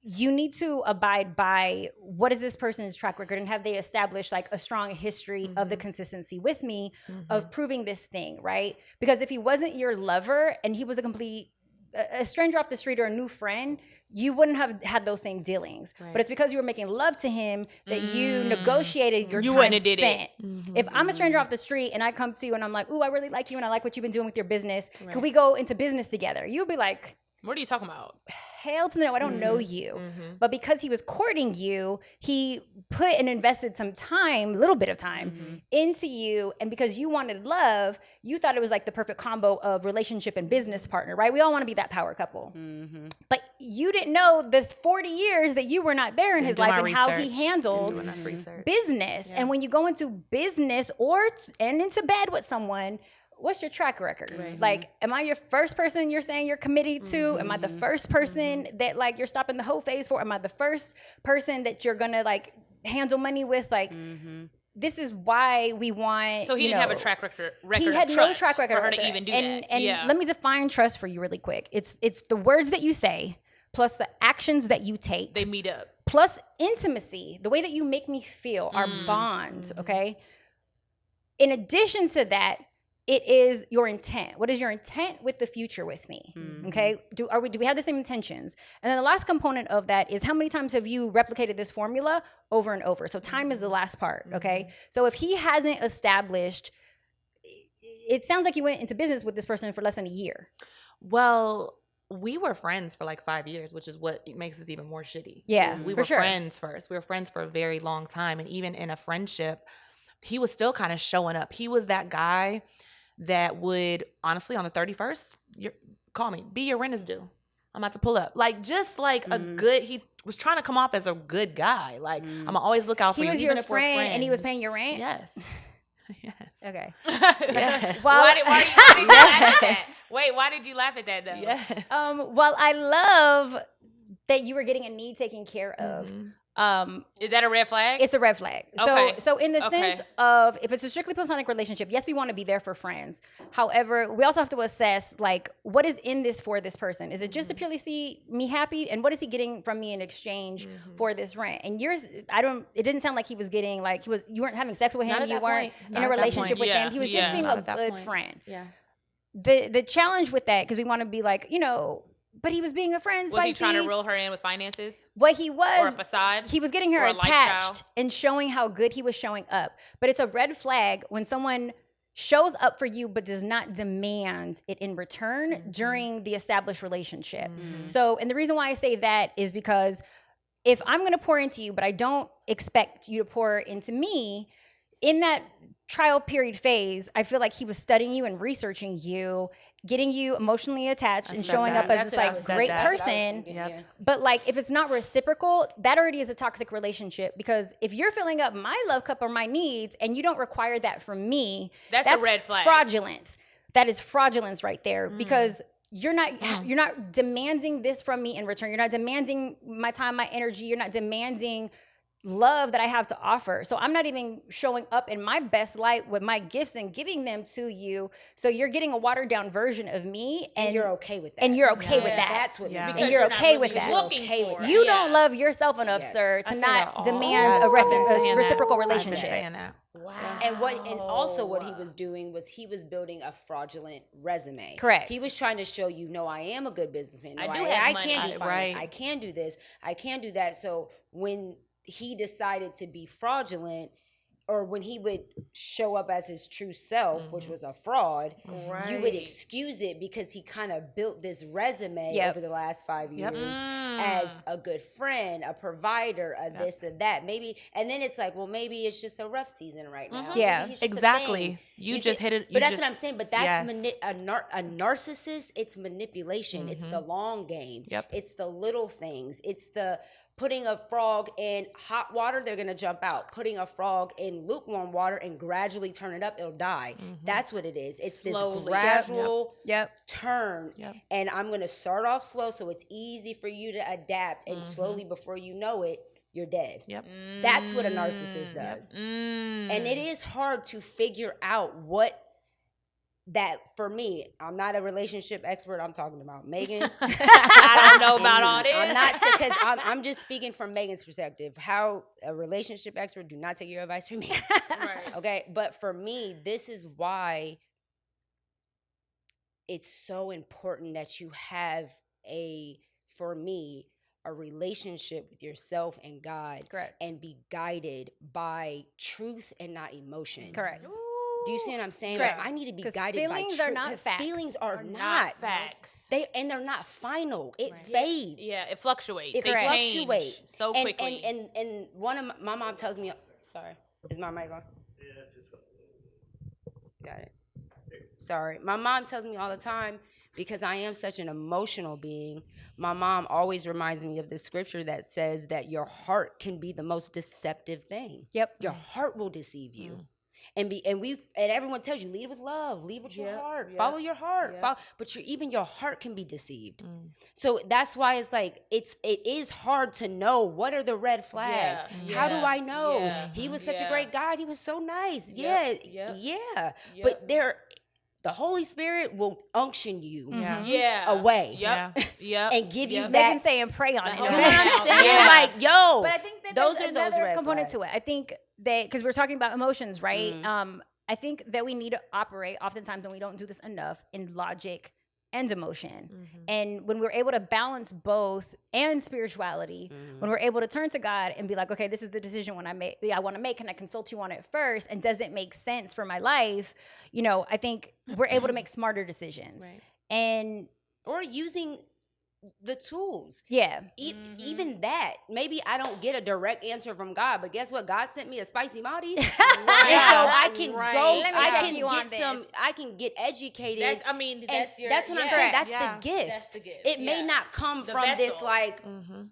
you need to abide by what is this person's track record and have they established like a strong history of the consistency with me of proving this thing, right? Because if he wasn't your lover and he was a stranger off the street or a new friend, you wouldn't have had those same dealings. Right. But it's because you were making love to him that you negotiated your time spent. If I'm a stranger off the street and I come to you and I'm like, ooh, I really like you and I like what you've been doing with your business. Right. Could we go into business together? You'd be like, what are you talking about? Hell to no, I don't know you. But because he was courting you, he put and invested some time, a little bit of time, into you. And because you wanted love, you thought it was like the perfect combo of relationship and business partner, right? We all want to be that power couple. But you didn't know the 40 years that you were not there in his life and how he handled business. And when you go into business and into bed with someone, what's your track record? Right. Like, am I your first person you're saying you're committed to? Am I the first person that like you're stopping the whole phase for? Am I the first person that you're gonna like handle money with? Like, this is why we want. So he didn't have a track record. He had of no track record for her to even do that. And let me define trust for you really quick. It's the words that you say plus the actions that you take. They meet up. Plus intimacy, the way that you make me feel, our bond. Okay. In addition to that, it is your intent. What is your intent with the future with me? Okay. Do we have the same intentions? And then the last component of that is how many times have you replicated this formula over and over? So time is the last part. Okay. So if he hasn't established, it sounds like you went into business with this person for less than a year. Well, we were friends for like 5 years, which is what makes us even more shitty. Yeah, we were friends first. We were friends for a very long time. And even in a friendship, he was still kind of showing up. He was that guy that would, honestly, on the 31st, call me, be your rent is due. I'm about to pull up. Like, just like a good, he was trying to come off as a good guy. Like, I'm going to always look out for you. He was even your if we're friend friends. and he was paying your rent? Yes. Yes. Okay. Yes. Well, Why did you laugh at that? Wait, why did you laugh at that though? Yes. Well, I love that you were getting a need taken care of. Is that a red flag? It's a red flag. Okay. So in the sense of if it's a strictly platonic relationship, yes, we want to be there for friends. However, we also have to assess like what is in this for this person. Is it just to purely see me happy, and what is he getting from me in exchange for this rent? And yours, it didn't sound like he was getting like you weren't having sex with him, you weren't in a relationship with him. He was just being a good friend. Yeah. The challenge with that, because we want to be like, but he was being a friend. Was he Spicy. trying to reel her in with finances? What he was, or a facade? He was getting her or a attached lifestyle? and showing how good he was showing up. But it's a red flag when someone shows up for you but does not demand it in return during the established relationship. So, and the reason why I say that is because if I'm going to pour into you, but I don't expect you to pour into me, in that trial period phase, I feel like he was studying you and researching you, getting you emotionally attached and showing up as this like great person. But like if it's not reciprocal, that already is a toxic relationship, because if you're filling up my love cup or my needs and you don't require that from me, that's a red flag. Fraudulence. That is fraudulence right there, because you're not demanding this from me in return. You're not demanding my time, my energy. You're not demanding love that I have to offer. So I'm not even showing up in my best light with my gifts and giving them to you. So you're getting a watered down version of me, and you're okay with that. And you're okay with that. That's what And you're okay with that. You don't love yourself enough, sir, to not demand a reciprocal relationship. Wow. And also what he was doing was he was building a fraudulent resume. Correct. He was trying to show you, no, I am a good businessman. No, I can do finance. I can do this. I can do that. So when he decided to be fraudulent, or when he would show up as his true self, which was a fraud, you would excuse it because he kind of built this resume over the last 5 years as a good friend, a provider, a this and that. Maybe, and then it's like, well, maybe it's just a rough season right now. Yeah, exactly. You just hit it. But that's what I'm saying. But that's yes. a narcissist. It's manipulation. It's the long game. Yep. It's the little things. It's the putting a frog in hot water, they're gonna jump out. Putting a frog in lukewarm water and gradually turn it up, it'll die. That's what it is. It's Slowly. this gradual Yep. turn. Yep. And I'm gonna start off slow so it's easy for you to adapt. And slowly, before you know it, you're dead. Yep. That's what a narcissist does. And it is hard to figure out what that, for me, I'm not a relationship expert. I'm talking about Megan. I don't know about all this. I'm not, because I'm just speaking from Megan's perspective. How a relationship expert, do not take your advice from me. Right. Okay. But for me, this is why it's so important that you have for me, a relationship with yourself and God. Correct. And be guided by truth and not emotion. Correct. Do you see what I'm saying? Correct. Like, I need to be 'Cause guided feelings by are truth. not 'Cause facts. Feelings are Not not facts. they're not final. It fades. Yeah, it fluctuates. It They change fluctuates so and, quickly. And one of my mom tells me, sorry, is my mic on? Got it. Sorry. My mom tells me all the time, because I am such an emotional being, my mom always reminds me of the scripture that says that your heart can be the most deceptive thing. Yep. Your heart will deceive you. And everyone tells you, lead with love, lead with your heart, follow your heart. But even your heart can be deceived. So that's why it's like it is hard to know what are the red flags. How do I know? Yeah. He was such a great guy. He was so nice. Yep. But the Holy Spirit will unction you away Yep. and give you They that. can say and pray on it. You know what I'm saying? Yeah. Like, yo, But I think that those there's are those another red component flags. to it. I think that, because we're talking about emotions, right? I think that we need to operate, oftentimes, and we don't do this enough, in logic and emotion. And when we're able to balance both and spirituality, when we're able to turn to God and be like, okay, this is the decision I want to make. Can I consult you on it first? And does it make sense for my life? I think we're able to make smarter decisions. Right. And Or using the tools. yeah. Even that, maybe I don't get a direct answer from God, but guess what? God sent me a Spicy Mari, and so I can go. Let me I check can you on get some. this. I can get educated. That's That's what I'm saying. Correct. That's Yeah. the gift. That's the gift. It may Yeah. not come The from this vessel. like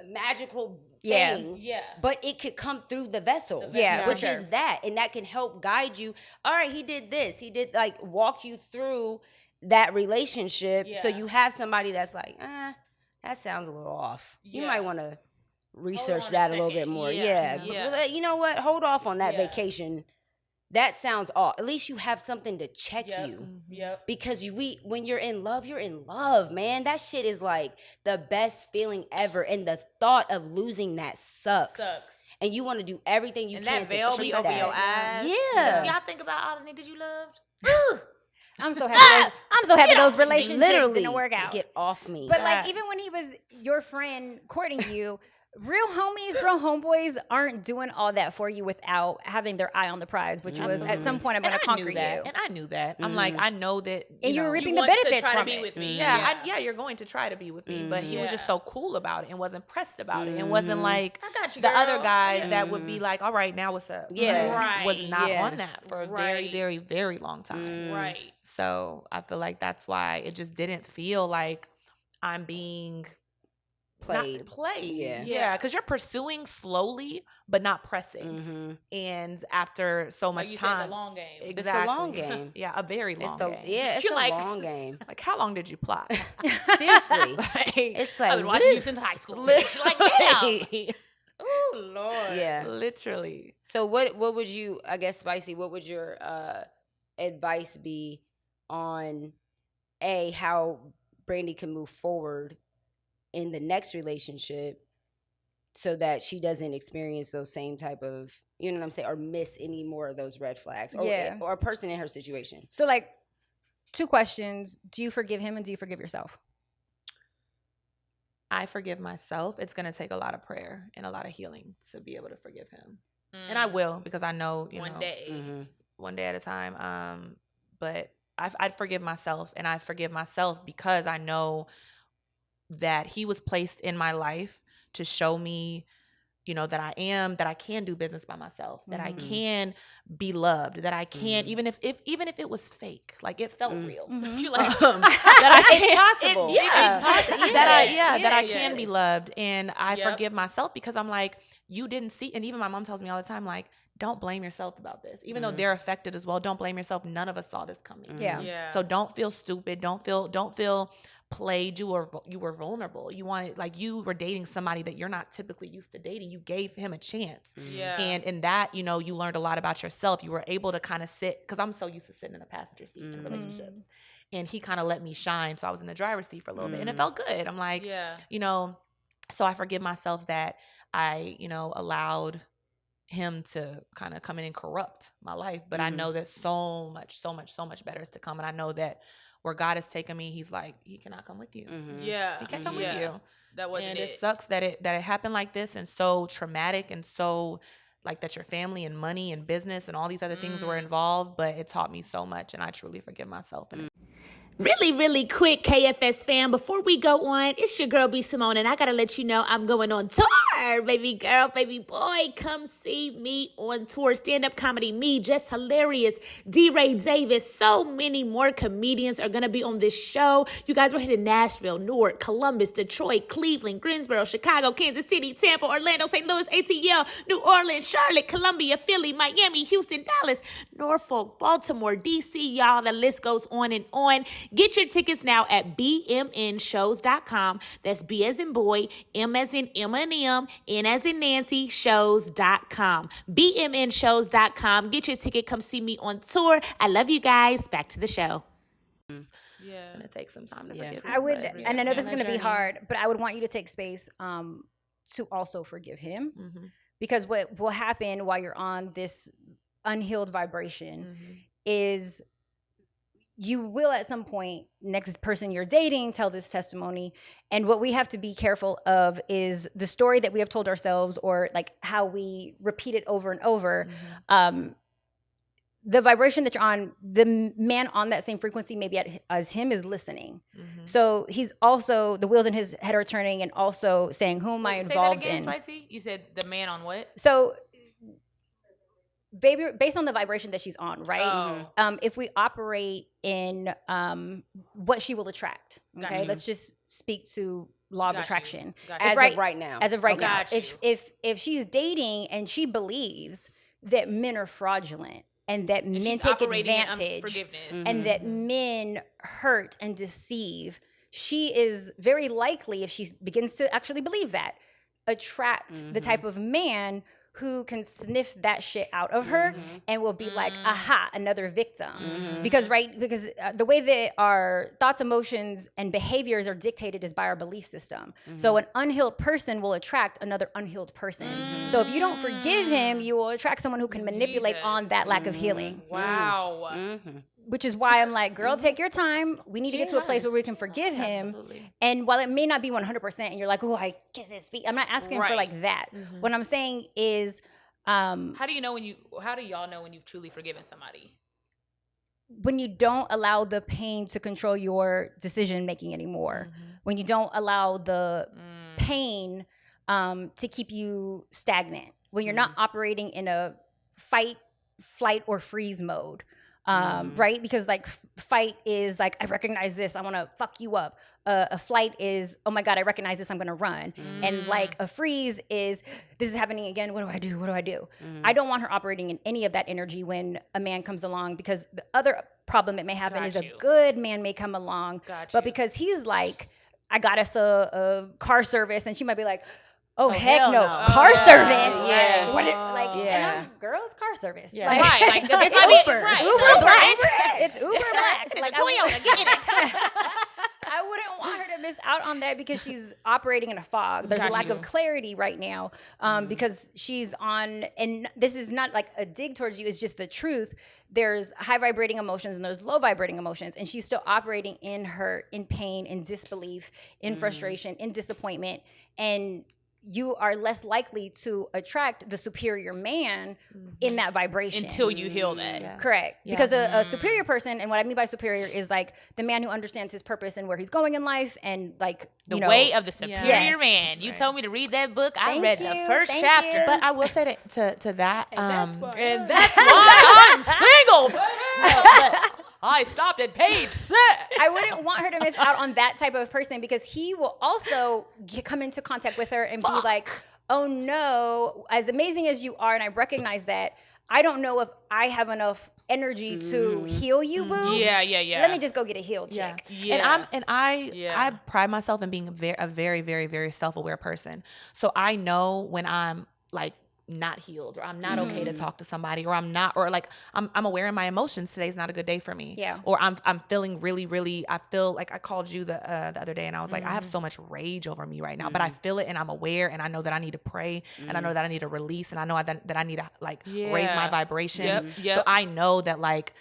magical Yeah. thing, Yeah. but it could come through the vessel. Yeah, for which is sure. that, and that can help guide you. All right, he did this. He did, like, walk you through that relationship, so Yeah. you have somebody that's like, that sounds a little off. You might want to research on a that a little bit second. more. Yeah. But, Yeah. you know what? Hold off on that Yeah. vacation. That sounds off. At least you have something to check you. Yep. Because when you're in love, man. That shit is like the best feeling ever. And the thought of losing that sucks. And you want to do everything you And can that to veil keep be over that. your eyes. Yeah. Y'all think about all the niggas you loved? I'm so happy those relationships Literally didn't work out. get off me. But like, even when he was your friend courting you, real homies, real homeboys aren't doing all that for you without having their eye on the prize, which was at some point I'm going to conquer you. And I knew that. I'm like, I know that. And you're know, reaping You the want to benefits try to from be it. with me. Yeah, you're going to try to be with me, but he was just so cool about it and wasn't pressed about it, and wasn't like I got you, the girl. other guys that would be like, "All right, now what's up?" Yeah. Right. was not Yeah. on that for a very, Right. very, very long time. Right. So I feel like that's why it just didn't feel like I'm being Played. played. Yeah. Because you're pursuing slowly, but not pressing. And after so much Like you time, said, the long game. It's the long game. Yeah, a very long game. It's You're a like- long game. Like, how long did you plot? Seriously. Like, It's I've like, been watching you since high school. bitch. Like, damn. Oh, Lord. yeah. Literally. So what would you, I guess, Spicy, what would your advice be on how Brandi can move forward in the next relationship so that she doesn't experience those same type of, you know what I'm saying, or miss any more of those red flags, or a person in her situation? So like, 2 questions. Do you forgive him and do you forgive yourself? I forgive myself. It's going to take a lot of prayer and a lot of healing to be able to forgive him. And I will, because I know, One day. one day at a time. But I'd forgive myself, and I forgive myself because I know that he was placed in my life to show me you know, that I can do business by myself, that I can be loved, that I can, even if it was fake, like it felt real. You like that I can, It's possible. it's possible. That I can be Yes. loved, and I Yep. forgive myself because I'm like, you didn't see, and even my mom tells me all the time, like, don't blame yourself about this, even though they're affected as well. Don't blame yourself. None of us saw this coming. Yeah. So don't feel stupid. Don't feel played. You were vulnerable. You were dating somebody that you're not typically used to dating. You gave him a chance. Yeah. And in that, you know, you learned a lot about yourself. You were able to kind of sit, because I'm so used to sitting in the passenger seat in relationships. And he kind of let me shine. So I was in the driver's seat for a little bit, and it felt good. I'm like, you know, so I forgive myself that I, you know, allowed him to kind of come in and corrupt my life. But I know that so much better is to come. And I know that where God has taken me, he's like, he cannot come with you. Yeah. He can't come with you. That wasn't And it. it sucks that it happened like this, and so traumatic, and so like that your family and money and business and all these other things were involved. But it taught me so much, and I truly forgive myself. And Really, really quick, KFS fam, before we go on, it's your girl B.Simone, and I gotta let you know I'm going on tour, baby girl, baby boy. Come see me on tour. Stand-up comedy, me, Just Hilarious, D. Ray Davis, so many more comedians are gonna be on this show. You guys, we're headed to Nashville, Newark, Columbus, Detroit, Cleveland, Greensboro, Chicago, Kansas City, Tampa, Orlando, St. Louis, ATL, New Orleans, Charlotte, Columbia, Philly, Miami, Houston, Dallas, Norfolk, Baltimore, DC, y'all. The list goes on and on. Get your tickets now at bmnshows.com. That's B as in boy, M as in Emma and M, N as in Nancy, shows.com. bmnshows.com. Get your ticket. Come see me on tour. I love you guys. Back to the show. Yeah. it takes some time to forgive. I would, but, and I know this is on going to that be journey. hard, but I would want you to take space to also forgive him, because what will happen while you're on this unhealed vibration is you will at some point, next person you're dating, tell this testimony. And what we have to be careful of is the story that we have told ourselves, or like how we repeat it over and over. The vibration that you're on, the man on that same frequency, maybe as him, is listening. So he's also, the wheels in his head are turning, and also saying, who am I Say that involved again, in? Spicy? You said the man on what? So baby, based on the vibration that she's on, right? If we operate in what she will attract, okay? Got you. Let's just speak to law of Got you. attraction. Got you. As of right now. As of right Okay. now. Got you. If she's dating and she believes that men are fraudulent, and that And men she's take operating in advantage, unforgiveness. and that men hurt and deceive, she is very likely, if she begins to actually believe that, attract the type of man who can sniff that shit out of her and will be like, aha, another victim. Because the way that our thoughts, emotions, and behaviors are dictated is by our belief system. So an unhealed person will attract another unhealed person. So if you don't forgive him, you will attract someone who can manipulate on that lack of healing. Wow. Which is why I'm like, girl, take your time. We need to get to a place where we can forgive him. Absolutely. And while it may not be 100%, and you're like, oh, I kiss his feet, I'm not asking for Right. like that. What I'm saying is, How do y'all know when you've truly forgiven somebody? when you don't allow the pain to control your decision making anymore, when you don't allow the pain to keep you stagnant, when you're not operating in a fight, flight, or freeze mode. Right? Because like fight is like, I recognize this, I want to fuck you up. A flight is, oh my God, I recognize this, I'm going to run. And like a freeze is, this is happening again. What do I do? What do I do? I don't want her operating in any of that energy when a man comes along, because the other problem that may happen is Got a you. good man may come along, Got but you. because he's like, I got us a car service, and she might be like, oh heck hell no, no. car Yeah. service. Yeah. What like, and Yeah. I'm, girls, car service. Yeah. Like, Right. Like, it's might be- Uber. right. Uber Uber, Black. bitch. It's Uber Black. It's Like, a Toyota. Get it. I wouldn't want her to miss out on that because she's operating in a fog. There's Got a lack you. of clarity right now because she's on, and this is not like a dig towards you, it's just the truth. There's high vibrating emotions and there's low vibrating emotions, and she's still operating in pain, in disbelief, in frustration, in disappointment. And you are less likely to attract the superior man in that vibration. Until you heal that. Yeah. Correct. Yeah. Because a superior person, and what I mean by superior is like the man who understands his purpose and where he's going in life, and like, The you know, Way of the Superior Yes. Man. You told me to read that book. I Thank read the you, first thank chapter. you. But I will say that to that. And that's why I'm single. I stopped at page 6. I wouldn't want her to miss out on that type of person, because he will also come into contact with her and be like, oh no, as amazing as you are, and I recognize that, I don't know if I have enough energy to heal you, boo. Yeah. Let me just go get a healed Yeah. chick. Yeah. I pride myself in being a very, very, very self-aware person. So I know when I'm like not healed, or I'm not okay to talk to somebody, or I'm aware of my emotions. Today's not a good day for me. Yeah. Or I'm feeling really, really, I feel like I called you the other day and I was like, I have so much rage over me right now, but I feel it and I'm aware, and I know that I need to pray, and I know that I need to release, and I know that I need to like raise my vibrations. Yep. So I know that like,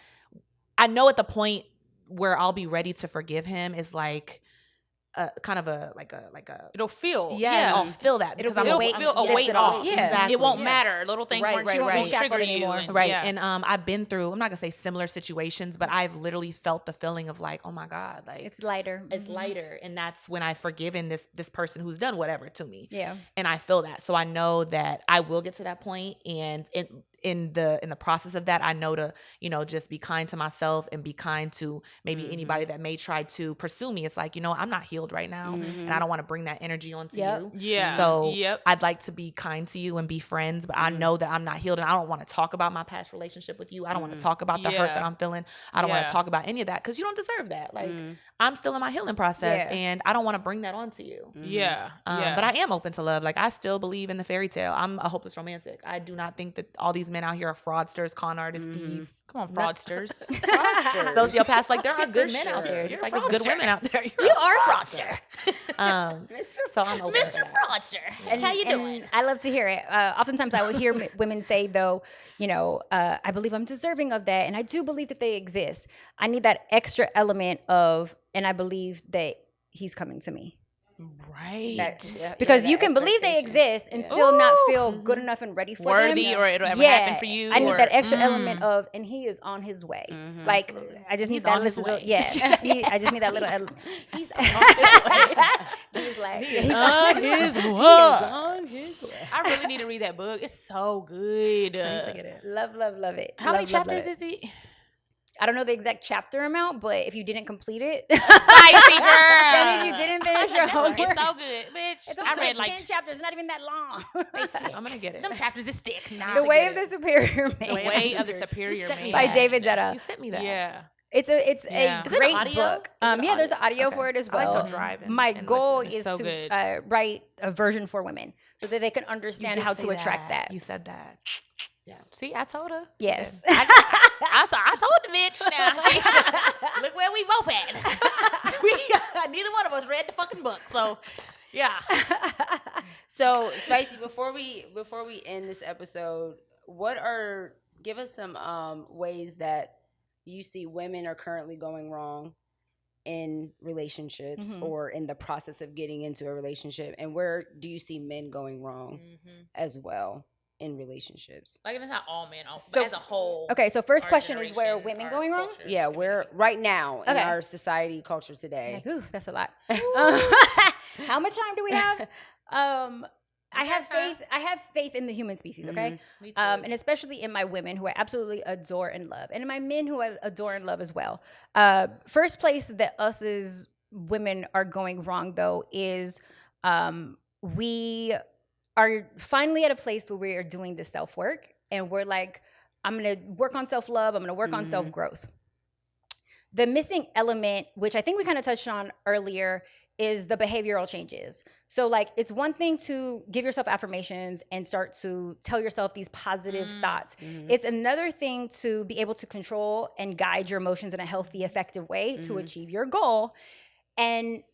I know at the point where I'll be ready to forgive him is like, kind of a It'll feel. yes, I'll feel that because It'll I'm weight- feel a lift weight it off. off. Yeah. Exactly. It won't Yeah. matter. Little things Right, won't right, won't right. trigger Shackled you. anymore. And, right. yeah. And I've been through, I'm not gonna say similar situations, but I've literally felt the feeling of like, oh my God, like It's lighter. it's lighter. And that's when I've forgiven this person who's done whatever to me. Yeah. And I feel that. So I know that I will get to that point, and in the process of that, I know to, just be kind to myself and be kind to maybe anybody that may try to pursue me. It's like, I'm not healed right now, and I don't want to bring that energy onto you. Yeah. So Yep. I'd like to be kind to you and be friends, but I know that I'm not healed, and I don't want to talk about my past relationship with you. I don't want to talk about the hurt Yeah. that I'm feeling. I don't want Yeah. to talk about any of that, because you don't deserve that. Like, I'm still in my healing process, Yeah. and I don't want to bring that onto you. Yeah. Yeah. But I am open to love. Like, I still believe in the fairy tale. I'm a hopeless romantic. I do not think that all these men out here are fraudsters, con artists, thieves. Come on, fraudsters. Sociopaths. Like, there are good men out sure. there. You're Just a like there's good fraudster. women out there. You are a fraudster. So I'm open to Mr. that. Fraudster. How you doing? I love to hear it. Oftentimes I will hear women say, though, I believe I'm deserving of that. And I do believe that they exist. I need that extra element of, and I believe that he's coming to me. Right. Because you can believe they exist and still not feel good enough and ready for Worthy, them. or it'll ever happen for you. I need or, that extra element of, and he is on his way. Like, I just need He's that on his little, way. yeah. I just need that little element. He's on his way. He's like, He's on his way. On his way. I really need to read that book. It's so good. Love, love, love it. How many Love, love, chapters love it. is it? I don't know the exact chapter amount, but if you didn't complete it, Spicy girl. that means you didn't finish your homework. It's so good, bitch. It's I only read like like 10 chapters. It's not even that long. I'm gonna get it. them chapters is thick. The Way of the Superior Man. The Way of the Superior Man. by David Zeta. You sent me that. Yeah. It's Yeah. a Is it an great audio? book. Is it Yeah, there's audio? the audio Okay. for it as I like well. to drive and- My and goal listen. is so to good. write a version for women so that they can You understand did how say to attract that. You said that. See, I told her. Yes. I told the bitch now. Look where we both at. Neither one of us read the fucking book. So, yeah. So, Spicy, before we end this episode, give us some ways that you see women are currently going wrong in relationships or in the process of getting into a relationship, and where do you see men going wrong as well in relationships? Like, it's not all men, So- but as a whole. Okay, so first our question is, where are generation, women our going wrong? culture, Yeah, where right now in Okay. our society culture today. Like, ooh, that's a lot. How much time do we have? I have faith in the human species, okay? Me too. And especially in my women who I absolutely adore and love, and in my men who I adore and love as well. First place that us as women are going wrong, though, is we are finally at a place where we are doing the self-work, and we're like, I'm going to work on self-love, I'm going to work on self-growth. The missing element, which I think we kind of touched on earlier, is the behavioral changes. So like, it's one thing to give yourself affirmations and start to tell yourself these positive thoughts. It's another thing to be able to control and guide your emotions in a healthy, effective way to achieve your goal. And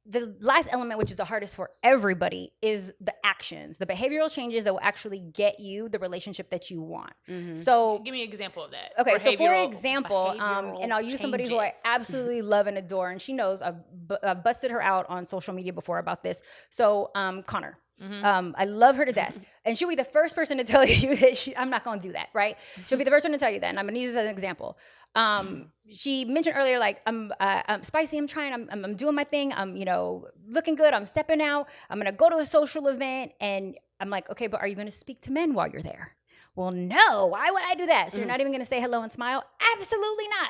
the last element, which is the hardest for everybody, is the actions, the behavioral changes that will actually get you the relationship that you want. So Give me an example of that. okay, so for Behavioral- example, behavioral and I'll use somebody who I changes. absolutely love and adore, and she knows I've busted her out on social media before about this. So Connor, I love her to death. And she'll be the first person to tell you that I'm not going to do that, right? She'll be the first one to tell you that. And I'm going to use this as an example. She mentioned earlier, like, I'm spicy, I'm doing my thing. I'm, looking good. I'm stepping out. I'm going to go to a social event. And I'm like, okay, but are you going to speak to men while you're there? Well, no, why would I do that? So you're not even going to say hello and smile? Absolutely not.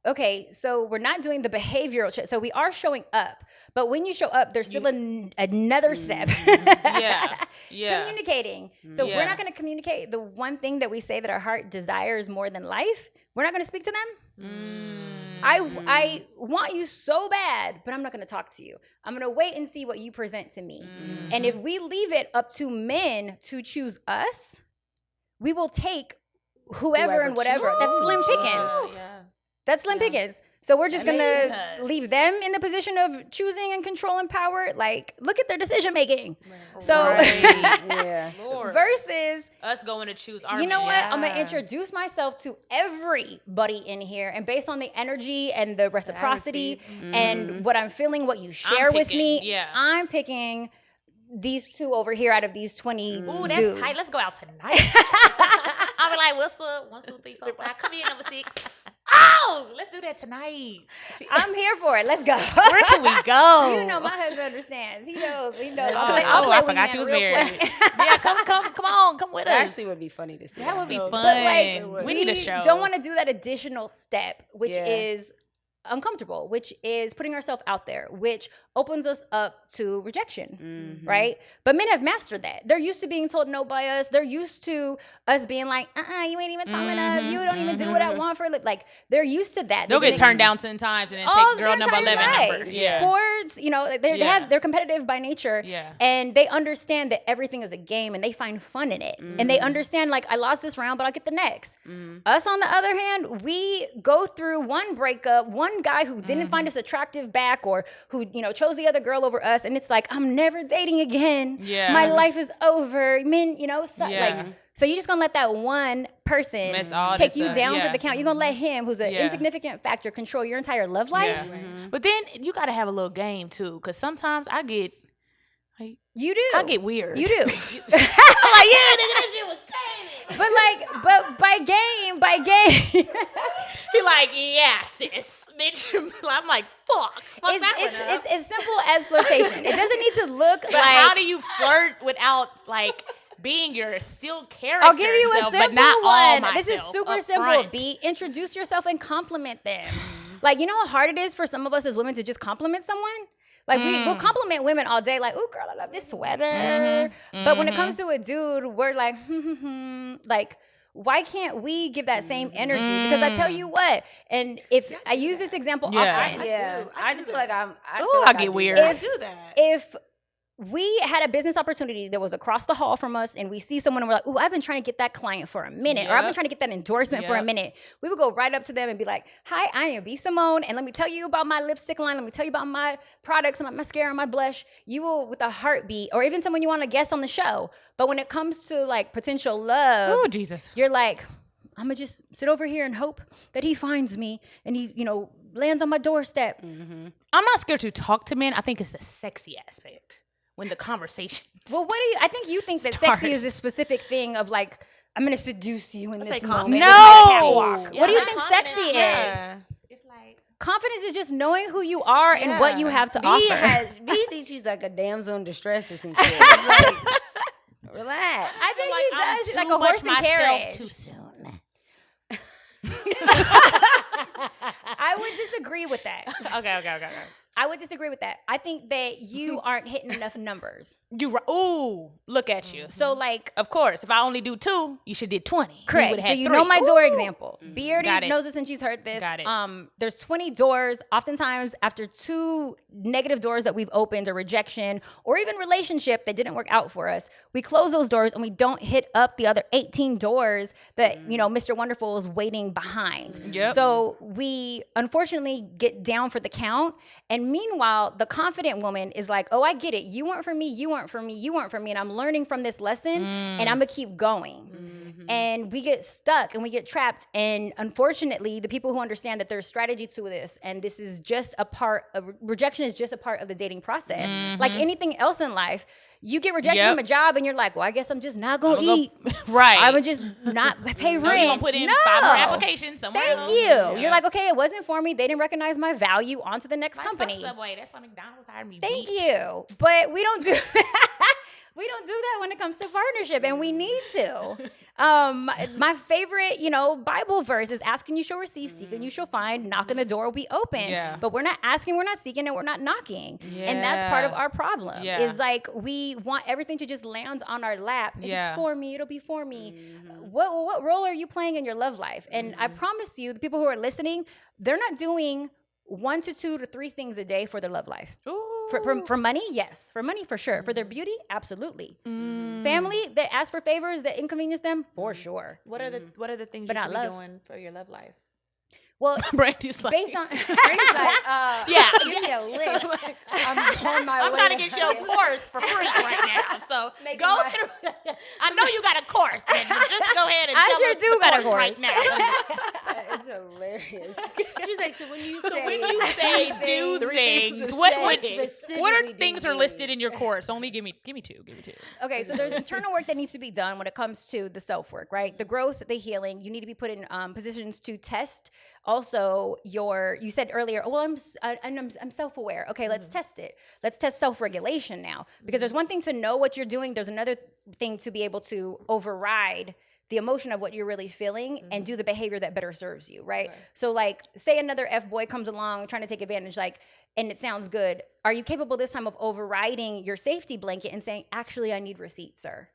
Okay, so we're not doing the behavioral check. So we are showing up, but when you show up, there's still another step. Communicating. So we're not going to communicate the one thing that we say that our heart desires more than life. We're not going to speak to them. I want you so bad, but I'm not going to talk to you. I'm going to wait and see what you present to me. And if we leave it up to men to choose us, we will take whoever and whatever. That's slim pickings. That's slim pickings. So we're just going to leave them in the position of choosing and controlling power. Like, look at their decision making. Right. So versus us going to choose our what? I'm going to introduce myself to everybody in here. And based on the energy and the reciprocity and what I'm feeling, what you share with me, I'm picking these two over here out of these 20 Ooh, that's dudes. tight. Let's go out tonight. I'll be like, what's up? 1, 2, 3, 4, 5. Come here, number 6. Oh, let's do that tonight. I'm here for it. Let's go. Where can we go? My husband understands. He knows. I forgot you was married. Yeah, come on. Come with us. That actually would be funny to see. That would be fun. But we need a show. Don't want to do that additional step, which is uncomfortable, which is putting ourselves out there, which opens us up to rejection, right? But men have mastered that. They're used to being told no by us. They're used to us being like, you ain't even tall enough. You don't even do what I want for it. Like, they're used to that. They'll get turned down 10 times and then take girl number 11 number. Sports, they're competitive by nature. And they understand that everything is a game and they find fun in it. And they understand, like, I lost this round, but I'll get the next. Us, on the other hand, we go through one breakup, one guy who didn't find us attractive back, or who, chose the other girl over us, and it's like, I'm never dating again. My life is over. Men, so you're just gonna let that one person take you down for the count. You're gonna let him, who's an insignificant factor, control your entire love life. But then you gotta have a little game too, because sometimes I get you do. I get weird. You do. I'm like, nigga, that shit was crazy. But by game. He like, yeah, sis, bitch. I'm like, fuck. It's as simple as flirtation. It doesn't need to look but like. How do you flirt without like being your still character? I'll give you a simple but not one. All this is super simple. Front. Introduce yourself and compliment them. Like, you know how hard it is for some of us as women to just compliment someone? Like, we'll compliment women all day, like, ooh, girl, I love this sweater. But when it comes to a dude, we're like, like, why can't we give that same energy? Because I tell you what, and if I use this example often. I just feel like I get weird. I do that. If we had a business opportunity that was across the hall from us and we see someone and we're like, ooh, I've been trying to get that client for a minute, or I've been trying to get that endorsement for a minute. We would go right up to them and be like, hi, I am B.Simone, and let me tell you about my lipstick line. Let me tell you about my products, my mascara, my blush. You will, with a heartbeat, or even someone you want to guest on the show. But when it comes to like potential love, oh, Jesus, you're like, I'm going to just sit over here and hope that he finds me and he, lands on my doorstep. I'm not scared to talk to men. I think it's the sexy aspect. When the conversation well, I think you think that sexy is this specific thing of like, I'm going to seduce you in this moment. No. What do you think sexy is? It's like, confidence is just knowing who you are and what you have to offer. B thinks she's like a damsel in distress or some shit. It's like, relax. I think she does. She's like a horse and carriage. Too soon. I would disagree with that. Okay. I would disagree with that. I think that you aren't hitting enough numbers. Ooh, look at you. So like, of course, if I only do 2, you should did 20. Correct. So you 3. know my door example. B already knows this and she's heard this. Got it. There's 20 doors. Oftentimes, after 2 negative doors that we've opened, or rejection, or even relationship that didn't work out for us, we close those doors and we don't hit up the other 18 doors that Mr. Wonderful is waiting behind. Yep. So we unfortunately get down for the count. And meanwhile, the confident woman is like, oh, I get it. You weren't for me. You weren't for me. You weren't for me. And I'm learning from this lesson and I'm going to keep going. and we get stuck and we get trapped. And unfortunately, the people who understand that there's strategy to this, and this is just a part of rejection, is just a part of the dating process. Like anything else in life, you get rejected from a job and you're like, well, I guess I'm just not going to eat. Right. I would just not pay rent. You're going to put in 5 more applications somewhere else. Thank you. You're like, okay, it wasn't for me. They didn't recognize my value. On to the next company. Subway. That's why McDonald's hired me. Thank you. But we don't do we don't do that when it comes to partnership, and we need to. My favorite, Bible verse is ask and you shall receive, seek and you shall find, knock and the door will be open. Yeah. But we're not asking, we're not seeking, and we're not knocking. And that's part of our problem. Yeah. Is like we want everything to just land on our lap. If it's for me, it'll be for me. What role are you playing in your love life? And I promise you, the people who are listening, they're not doing 1 to 2 to 3 things a day for their love life. Ooh. For money, yes. For money, for sure. For their beauty, absolutely. Family that ask for favors that inconvenience them, for sure. What are the things But you not should love. be doing for your love life? Well, Brandy's like, based on Brandy's like, give me a list. I'm on my way. I'm trying to get you a course for free right now. So Making go my- through. I know you got a course, but just go ahead and I tell sure us do the got a course right course. now. It's hilarious. She's like, so when you say, So when you say do things, what specifically things do are you listed mean? in your course? Only give me two. okay, so there's internal work that needs to be done when it comes to the self work, right? The growth, the healing. You need to be put in positions to test. Also, you said earlier, well, I'm self-aware. Okay, let's test it. Let's test self-regulation now, because there's one thing to know what you're doing. There's another thing to be able to override the emotion of what you're really feeling and do the behavior that better serves you, right? So like, say another F-boy comes along trying to take advantage, and it sounds good. Are you capable this time of overriding your safety blanket and saying, actually, I need receipts, sir?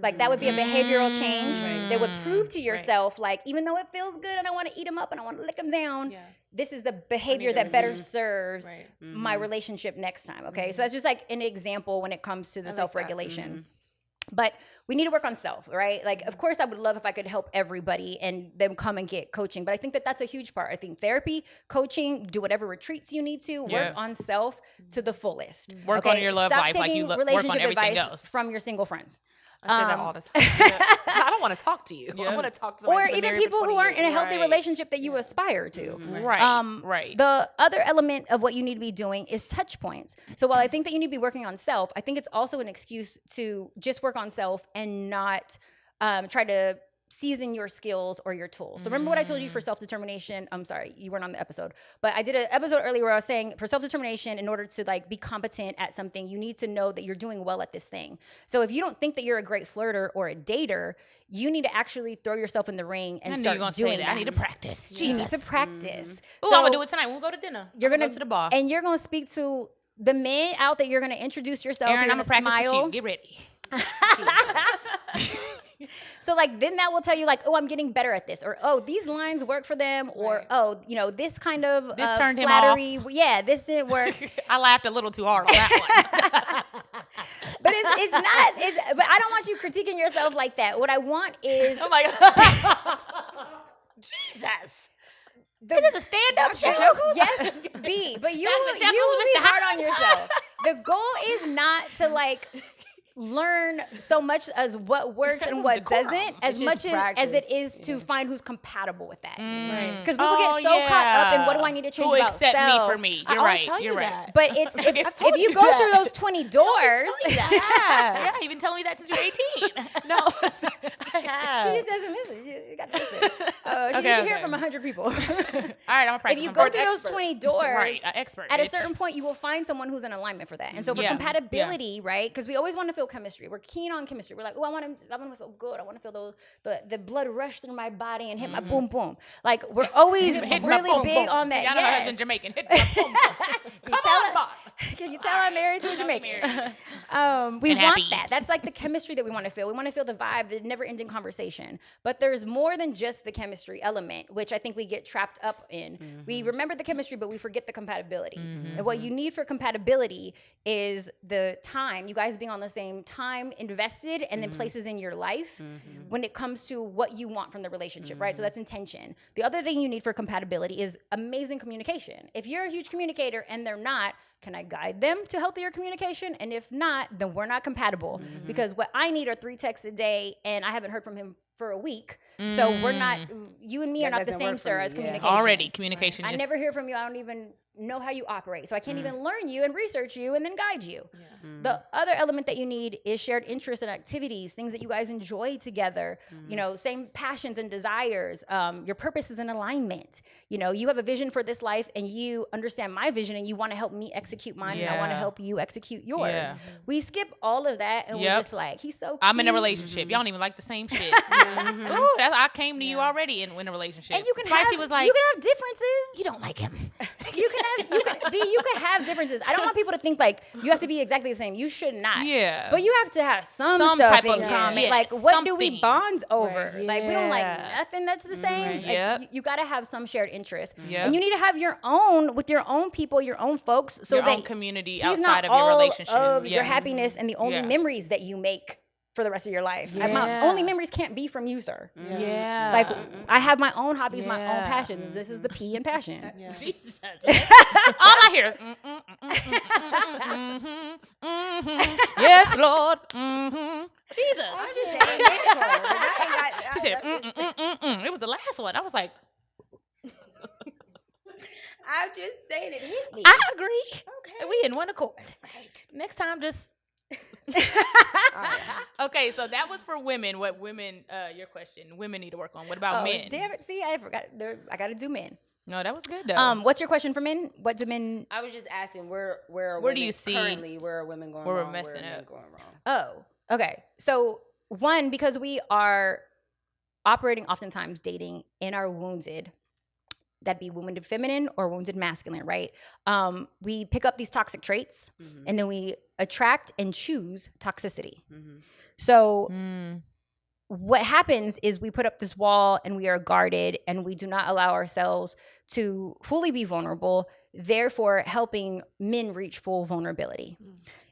Like that would be a behavioral change that would prove to yourself, like, even though it feels good and I want to eat them up and I want to lick them down, this is the behavior that better serves my relationship next time, okay? So that's just like an example when it comes to the self-regulation. But we need to work on self, right? Like, of course, I would love if I could help everybody and them come and get coaching. But I think that that's a huge part. I think therapy, coaching, do whatever retreats you need to, work on self to the fullest. Work on your love Stop life like you taking work on relationship everything advice else. from your single friends. I say that all the time. I don't want to talk to you. I want to talk to somebody Or who's been even married for people who 20 aren't in a years. healthy relationship that you aspire to. Right. The other element of what you need to be doing is touch points. So while I think that you need to be working on self, I think it's also an excuse to just work on self and not try to season your skills or your tools. So remember what I told you for self-determination? I'm sorry, you weren't on the episode, but I did an episode earlier where I was saying for self-determination, in order to like be competent at something, you need to know that you're doing well at this thing. So if you don't think that you're a great flirter or a dater, you need to actually throw yourself in the ring and start doing that. I need to practice. You Jesus. need to practice. Ooh, I'm gonna do it tonight. We'll go to dinner. You're gonna go to the bar. and you're gonna speak to the men out there. You're gonna introduce yourself. Aaron, you're I'm gonna gonna practice smile. with you. Get ready. So like then that will tell you like, oh, I'm getting better at this, or oh, these lines work for them, or oh, this kind of This turned him flattery. Yeah, this didn't work. I laughed a little too hard on that one. But it's not. But I don't want you critiquing yourself like that. What I want is I'm like, Jesus. This is a stand-up show. yes, B. But you Dr. will Jekyll's be Mr. hard Hyde. on yourself. The goal is not to like learn so much as what works and what decorum. doesn't, as just much as practice. it is to find who's compatible with that. Right. Because people get so caught up in what do I need to change Who about accept self. me for me? I You're always right. tell you You're right. that. But it's if told you you go that. through those 20 doors, Yeah, you've been telling me that since you were 18. No, I she have. just doesn't listen. She got to listen. She Okay, needs to hear okay. from 100 people. All right, I'm gonna practice. If you I'm go an through those expert. 20 doors, Right, an expert. at a bitch. certain point, you will find someone who's in alignment for that. And so for Yeah. compatibility, right? Because we always want to feel chemistry. We're keen on chemistry. We're like, oh, I want to feel good. I want to feel the blood rush through my body and hit my boom boom. Like we're always Hit my really boom, big boom. on that. Y'all know my Yes. husband's Jamaican. Hit my boom, boom. Come on, Bob. Can you tell I'm married to a I'm Jamaican? married. We And want happy. that. That's like the chemistry that we want to feel. We want to feel the vibe, the never-ending conversation. But there's more than just the chemistry element, which I think we get trapped up in. We remember the chemistry, but we forget the compatibility. And what you need for compatibility is the time, you guys being on the same time invested, and then places in your life when it comes to what you want from the relationship, right? So that's intention. The other thing you need for compatibility is amazing communication. If you're a huge communicator and they're not, can I guide them to healthier communication? And if not, then we're not compatible. Because what I need are 3 texts a day, and I haven't heard from him for a week. So we're not, you and me That are not the doesn't same, work for sir, me, as yeah. communication. Already, communication I is... never hear from you. I don't even know how you operate. So I can't even learn you and research you and then guide you. The other element that you need is shared interests and activities, things that you guys enjoy together, you know, same passions and desires. Your purpose is in alignment. You know, you have a vision for this life and you understand my vision and you want to help me execute mine and I want to help you execute yours. Yeah. We skip all of that and we're just like, he's so cute. I'm in a relationship. Y'all don't even like the same shit. Ooh, I came to you already in a relationship. And you can Spicy have, was like, you can have differences. you don't like him. You can have differences. I don't want people to think like you have to be exactly the same. You should not. Yeah. But you have to have some stuff type in of common. yeah, Like what do something. we bond over? Right. Like we don't like Yeah. nothing that's the same. Right. Like, Yep. you got to have some shared interest. Yep. And you need to have your own with your own people, your own folks, so Your that own community he's outside not of your all relationship. of Yeah. your happiness and the only Yeah. memories that you make for the rest of your life. Like, my Yeah. only mememories can't be from you, sir. Yeah. Like I have my own hobbies, my own Yeah. passions. This is the P in passion. Jesus. All I hear is yes, Lord. Jesus. I'm just saying, that She said, It was the last one. I was like, I'm just saying it hit me. I agree. Okay. We in one accord. Right. Next time, just. Okay, so that was for women. What women? Your question. Women need to work on. What about men? Damn it! See, I forgot. I got to do men. No, that was good though. What's your question for men? What do men? I was just asking where are Where do women you see currently where are women going where we're wrong? messing where are men up? going wrong? Oh, okay. So one, because we are operating oftentimes dating in our wounded. That'd be wounded feminine or wounded masculine, right? We pick up these toxic traits and then we attract and choose toxicity. So what happens is we put up this wall and we are guarded and we do not allow ourselves to fully be vulnerable, therefore helping men reach full vulnerability.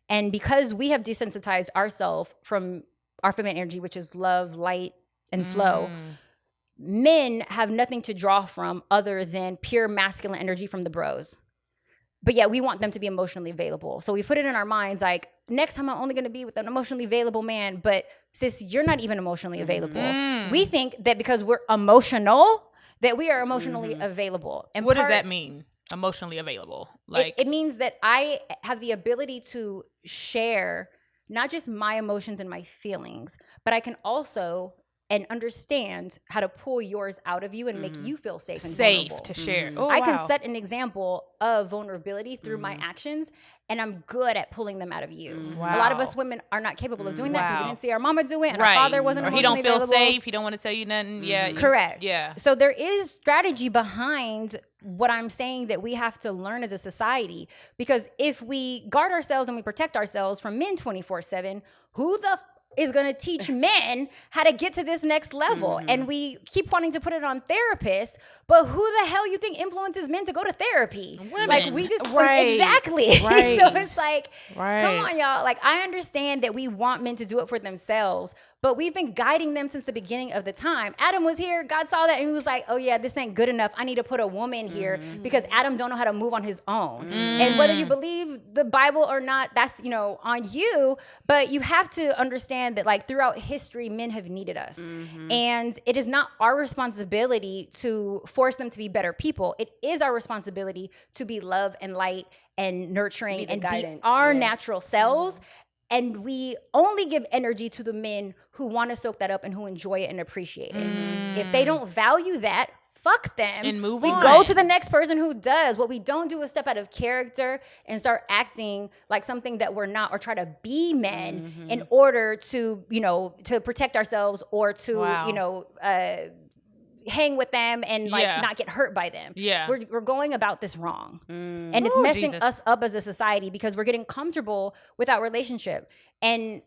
And because we have desensitized ourselves from our feminine energy, which is love, light, and flow, men have nothing to draw from other than pure masculine energy from the bros. But yeah, we want them to be emotionally available. So we put it in our minds like, next time I'm only going to be with an emotionally available man. But sis, you're not even emotionally available. We think that because we're emotional, that we are emotionally available. And what does that mean? Emotionally available? Like it means that I have the ability to share not just my emotions and my feelings, but I can also and understand how to pull yours out of you and make you feel safe and vulnerable. to share. Oh, I can wow. set an example of vulnerability through my actions, and I'm good at pulling them out of you. A lot of us women are not capable of doing that because we didn't see our mama do it, and our father wasn't or he emotionally don't feel available. safe. He don't want to tell you nothing. Yeah, Correct. Yeah. So there is strategy behind what I'm saying that we have to learn as a society, because if we guard ourselves and we protect ourselves from men 24/7, who the is going to teach men how to get to this next level? And we keep wanting to put it on therapists, but who the hell you think influences men to go to therapy? Women. Like we just Right. exactly. Right. So it's like, Right. come on, y'all. Like I understand that we want men to do it for themselves, but we've been guiding them since the beginning of the time. Adam was here. God saw that and he was like, oh yeah, this ain't good enough. I need to put a woman here because Adam don't know how to move on his own. And whether you believe the Bible or not, that's, on you. But you have to understand that like throughout history, men have needed us. And it is not our responsibility to force them to be better people. It is our responsibility to be love and light and nurturing Be the and guidance, be our yeah. natural selves. And we only give energy to the men who want to soak that up and who enjoy it and appreciate it. If they don't value that, fuck them. And move we on. go to the next person who does. What we don't do is step out of character and start acting like something that we're not, or try to be men in order to, to protect ourselves or to, Wow. hang with them and like Yeah. not get hurt by them. Yeah. We're going about this wrong. And it's Ooh, messing Jesus. us up as a society because we're getting comfortable with our relationship. And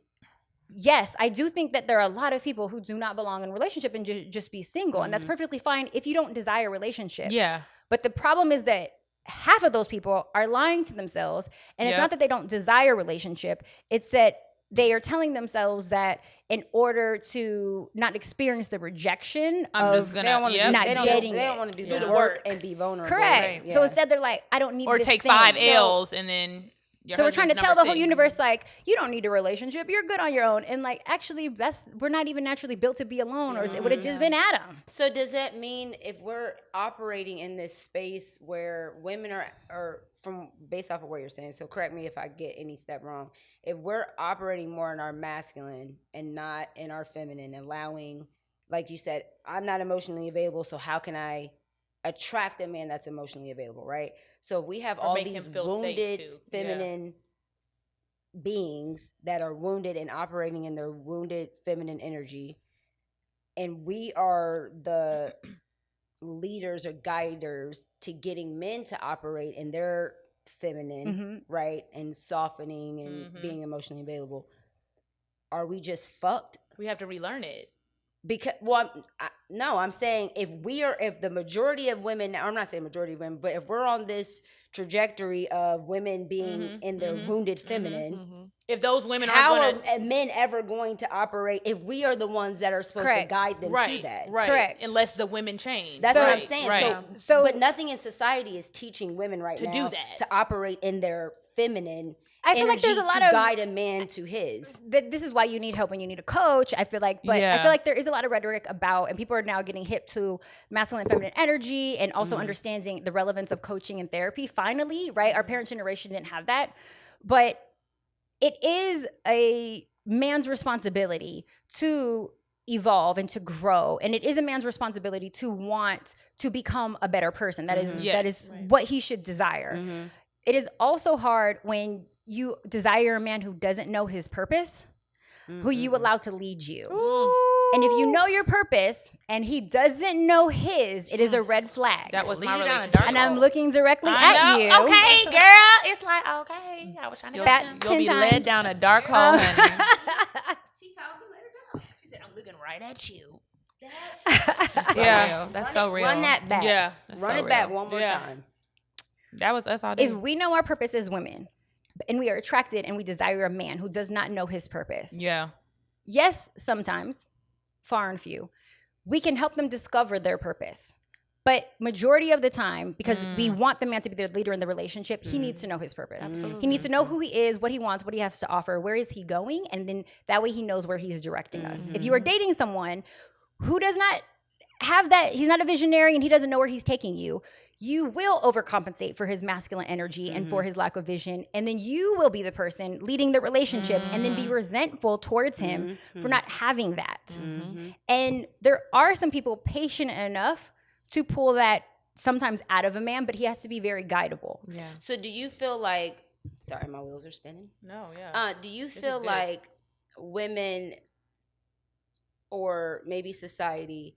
yes, I do think that there are a lot of people who do not belong in a relationship and just be single. And that's perfectly fine if you don't desire a relationship. Yeah. But the problem is that half of those people are lying to themselves. And it's Yep. not that they don't desire a relationship. It's that they are telling themselves that in order to not experience the rejection I'm of just gonna- They don't want to Yep. do, not they don't, getting they don't it. want to do Yeah. the work and be vulnerable. Correct. Yeah. So instead they're like, I don't need Or this take thing. 5 So- L's and then Your So we're trying to husband's tell the number whole 6. universe, like, you don't need a relationship. You're good on your own. And like, actually, we're not even naturally built to be alone, or it would have just been Adam. So does that mean if we're operating in this space where women are from based off of what you're saying, so correct me if I get any step wrong, if we're operating more in our masculine and not in our feminine, allowing, like you said, I'm not emotionally available, so how can I attract a man that's emotionally available, right? So if we have all make him these feel safe, wounded too. feminine beings that are wounded and operating in their wounded feminine energy, and we are the leaders or guiders to getting men to operate in their feminine, right, and softening and being emotionally available, are we just fucked? We have to relearn it. Because I'm saying if the majority of women, I'm not saying majority of women, but if we're on this trajectory of women being in their wounded feminine, If those women how are going are men ever going to operate if we are the ones that are supposed Correct. to guide them to that? Right. Correct. Unless the women change. That's what I'm saying. Right. So, but nothing in society is teaching women right To now do that. to operate in their feminine. I feel like there's a energy lot to of guide a man to his. this is why you need help and you need a coach. I feel like, but I feel like there is a lot of rhetoric about, and people are now getting hip to masculine and feminine energy, and also understanding the relevance of coaching and therapy. Finally, right? Our parents' generation didn't have that, but it is a man's responsibility to evolve and to grow, and it is a man's responsibility to want to become a better person. That is that is what he should desire. It is also hard when you desire a man who doesn't know his purpose, who you allow to lead you. And if you know your purpose and he doesn't know his, it is a red flag. That was Lead my you down a relationship. dark And I'm hole. looking directly I at know. you. Okay, girl. It's like, okay. I was trying to You'll, help Bat- them. you'll be 10 led times. down a dark hole, honey. She told me, let her go. She said, I'm looking right at you. Yeah, that's so real. Run that back. Yeah. That's Run so it back real. one more Yeah. time. That was us all day. If we know our purpose as women, and we are attracted and we desire a man who does not know his purpose, Yeah. yes, sometimes, far and few, we can help them discover their purpose. But majority of the time, because we want the man to be the leader in the relationship, he needs to know his purpose. Absolutely. He needs to know who he is, what he wants, what he has to offer, where is he going, and then that way he knows where he's directing us. If you are dating someone who does not have that, he's not a visionary and he doesn't know where he's taking you, you will overcompensate for his masculine energy and for his lack of vision. And then you will be the person leading the relationship and then be resentful towards him for not having that. And there are some people patient enough to pull that sometimes out of a man, but he has to be very guidable. Yeah. So do you feel like, sorry, my wheels are spinning. No, yeah. Do you is feel good. like women or maybe society,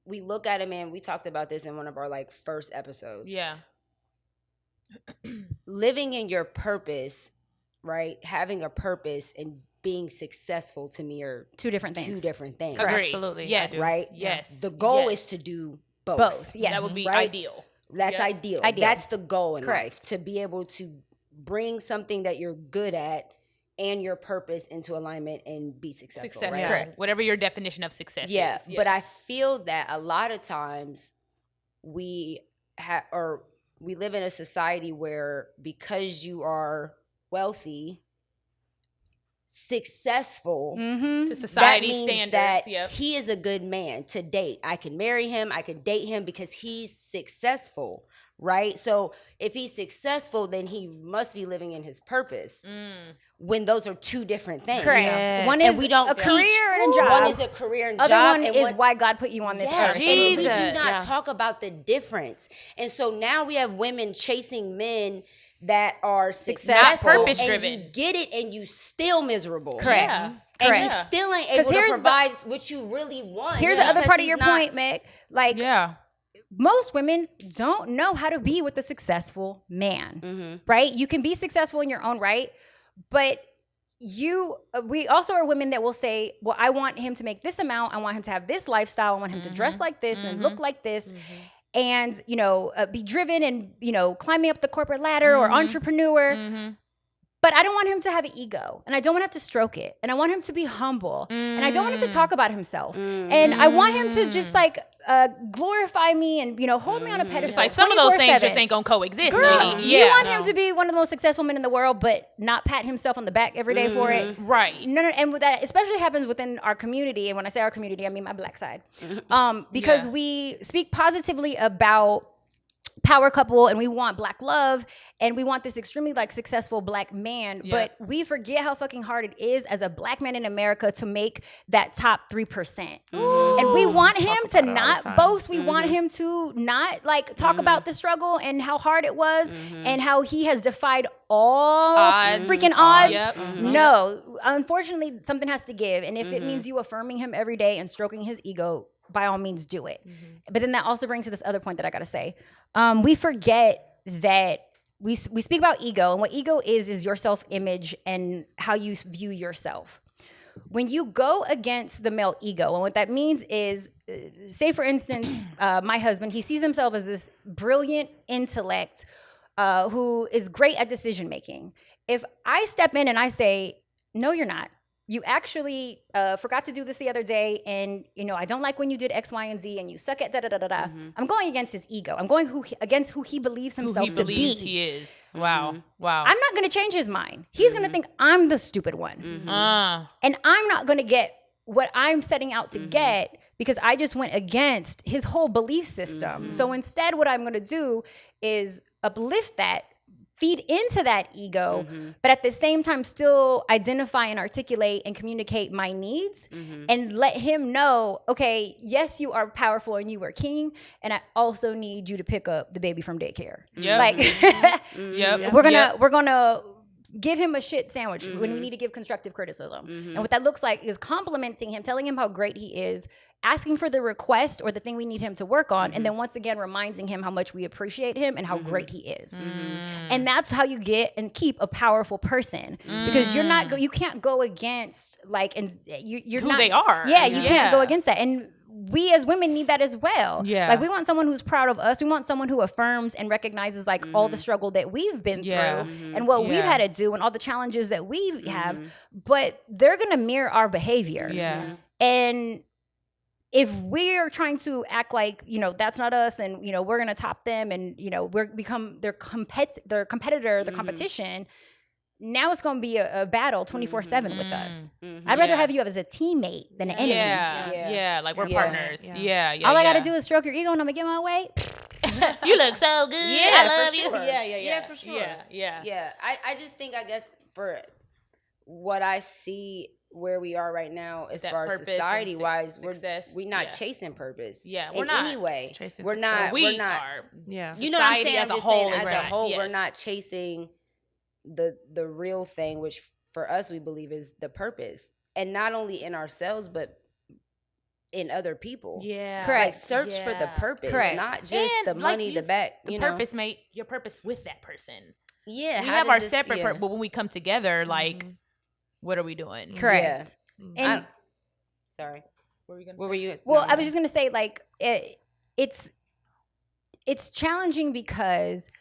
we look at a man, we talked about this in one of our like first episodes. Yeah. Living in your purpose, right? Having a purpose and being successful to me are Two different two things. different things. Agreed. Absolutely. Yes. I do. Right? Yes. The goal Yes. is to do both. Both, yes. That would be Right? ideal. That's Yeah. ideal. Ideal. That's the goal in Correct. life, to be able to bring something that you're good at and your purpose into alignment and be successful. Successful. Right? Correct. Whatever your definition of success Yeah, is. but I feel that a lot of times we live in a society where because you are wealthy, successful, Mm-hmm. to society that means standards. that Yep. he is a good man to date. I can marry him. I can date him because he's successful, right? So if he's successful, then he must be living in his purpose. When those are two different things. Correct. Yes. One And is we don't a teach- career and a job. One is a career and Other job. one and is why God put you on this Yes, earth. and we Jesus. do not Yeah. talk about the difference. And so now we have women chasing men that are successful, purpose-driven. and you get it, and you still miserable. Correct. Yeah. And Correct. you still ain't 'Cause able to here's the- provide what you really want. Here's the other because part of he's your not- point, Meg. Like, Yeah. most women don't know how to be with a successful man, right? You can be successful in your own right, but we also are women that will say, well, I want him to make this amount. I want him to have this lifestyle. I want him to dress like this and look like this. And, be driven and, climbing up the corporate ladder or entrepreneur. But I don't want him to have an ego, and I don't want to have to stroke it, and I want him to be humble, and I don't want him to talk about himself, and I want him to just like glorify me and hold me on a pedestal. It's like some of those things 24/7. just ain't gonna coexist. Girl, sweetie. you want him to be one of the most successful men in the world, but not pat himself on the back every day for it. Right. No, and that especially happens within our community. And when I say our community, I mean my black side. Because we speak positively about power couple and we want black love and we want this extremely like successful black man, but we forget how fucking hard it is as a black man in America to make that top 3%. And we want him to not boast. We want him to not like talk about the struggle and how hard it was and how he has defied all freaking odds. No, unfortunately, something has to give. And if it means you affirming him every day and stroking his ego, by all means do it. But then that also brings to this other point that I gotta say. We forget that we speak about ego, and what ego is your self-image and how you view yourself. When you go against the male ego, and what that means is, say for instance, my husband, he sees himself as this brilliant intellect who is great at decision making. If I step in and I say, no, you're not. You actually forgot to do this the other day, and I don't like when you did X, Y, and Z, and you suck at da da da da da. I'm going against his ego. I'm going against who he believes himself to be. He is. Wow. Wow. I'm not going to change his mind. He's going to think I'm the stupid one, and I'm not going to get what I'm setting out to get because I just went against his whole belief system. So instead, what I'm going to do is uplift that. Feed into that ego, but at the same time still identify and articulate and communicate my needs and let him know, okay, yes, you are powerful and you are king, and I also need you to pick up the baby from daycare. We're gonna give him a shit sandwich when we need to give constructive criticism. And what that looks like is complimenting him, telling him how great he is, asking for the request or the thing we need him to work on, and then once again reminding him how much we appreciate him and how great he is. And that's how you get and keep a powerful person, because you can't go against like, and you're who not, they are. Yeah, you can't go against that. And we as women need that as well. Yeah. Like we want someone who's proud of us. We want someone who affirms and recognizes like all the struggle that we've been through and what we've had to do and all the challenges that we have, but they're going to mirror our behavior. And if we're trying to act like, that's not us and, we're going to top them and, we're become their competitor, the competition, now it's going to be a battle 24/7 with us. I'd rather have you as a teammate than an enemy. Like we're partners. All I got to do is stroke your ego and I'm going to get my way. You look so good. I love you. Sure. Yeah, for sure. Yeah. I just think, I guess, for what I see where we are right now as That far as purpose society wise, success. we're not chasing purpose. We're in not any way. chasing We're success. not. We We're not. are. Yeah. You know what I'm Society saying? as I'm a just whole saying, is as a not. whole, Yes. we're not chasing the real thing, which for us we believe is the purpose, and not only in ourselves but in other people. Yeah. Correct. Like search for the purpose, Correct. not just And the money, like the back. The purpose, mate. Your purpose with that person. Yeah, We how have does our this- separate yeah. purpose, but when we come together, like, what are we doing? Correct. And And sorry, What were you gonna what say? were you? well, I was just gonna say, like, it's challenging because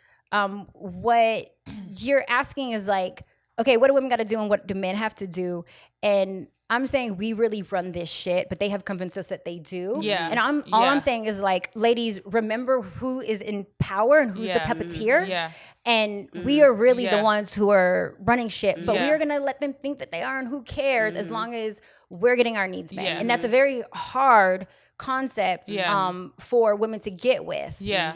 what you're asking is like, okay, what do women got to do and what do men have to do? And I'm saying we really run this shit, but they have convinced us that they do. Yeah. And all I'm saying is like, ladies, remember who is in power and who's the puppeteer. Yeah. And we are really the Yeah. ones who are running shit, but we Yeah. are gonna let them think that they are, and who cares as long as we're getting our needs met. Yeah. And that's a very hard concept Yeah. for women to get with. Yeah.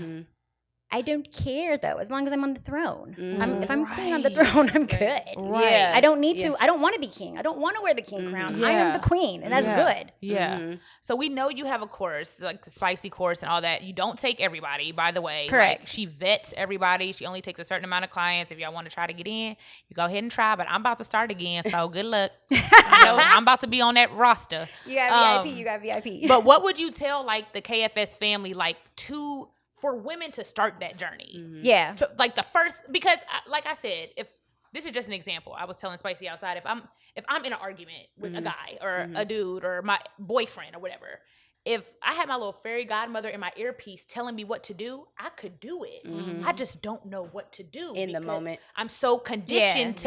I don't care though, as long as I'm on the throne. If I'm queen on the throne, I'm good. Yeah. I don't need to. I don't want to be king. I don't want to wear the king crown. I am the queen, and that's good. Yeah. So we know you have a course, like the spicy course and all that. You don't take everybody, by the way. Correct. Like, she vets everybody. She only takes a certain amount of clients. If y'all want to try to get in, you go ahead and try. But I'm about to start again, so good luck. I'm about to be on that roster. You got VIP. You got VIP. But what would you tell like the KFS family, like for women to start that journey? Yeah. To, like the first, because like I said, if this is just an example, I was telling Spicy outside, if I'm in an argument with a guy or a dude or my boyfriend or whatever, if I had my little fairy godmother in my earpiece telling me what to do, I could do it. I just don't know what to do in the moment. I'm so conditioned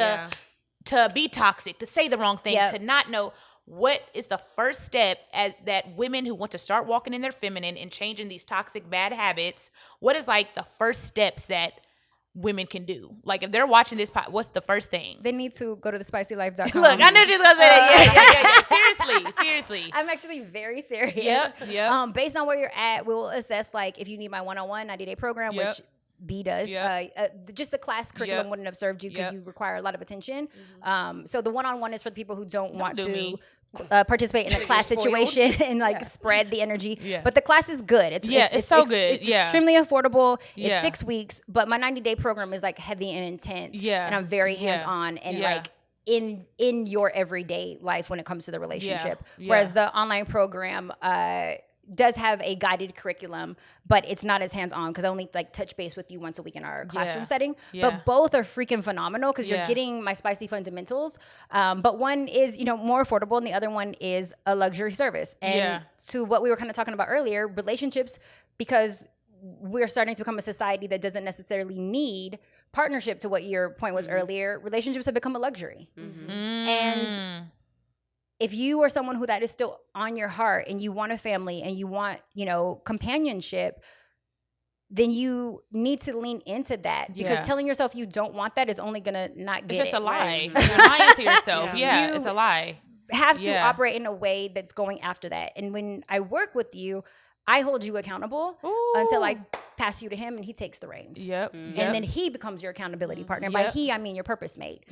to be toxic, to say the wrong thing, to not know what is the first step that women who want to start walking in their feminine and changing these toxic bad habits. What is like the first steps that women can do? Like if they're watching this, what's the first thing? They need to go to thespicylife.com. Look, I knew she was gonna say that. Yeah. Seriously. I'm actually very serious. Yep. Based on where you're at, we'll assess like if you need my 1-on-1 90-day program, which B does. Just the class curriculum wouldn't have served you because you require a lot of attention. So the 1-on-1 is for the people who don't want to participate in a class situation and like spread the energy. But the class is good. It's so good. It's extremely affordable. It's 6 weeks, but my 90-day program is like heavy and intense. And I'm very hands-on and like in your everyday life when it comes to the relationship. Whereas the online program does have a guided curriculum, but it's not as hands-on because I only like touch base with you once a week in our classroom setting. But both are freaking phenomenal because you're getting my spicy fundamentals. But one is, more affordable and the other one is a luxury service. And to what we were kind of talking about earlier, relationships, because we're starting to become a society that doesn't necessarily need partnership, to what your point was earlier, relationships have become a luxury. And if you are someone who that is still on your heart and you want a family and you want, companionship, then you need to lean into that because telling yourself you don't want that is only gonna not get it. It's just a lie. You're lying to yourself. It's a lie. Have to operate in a way that's going after that. And when I work with you, I hold you accountable until I pass you to him and he takes the reins. And then he becomes your accountability partner. And by he, I mean your purpose mate.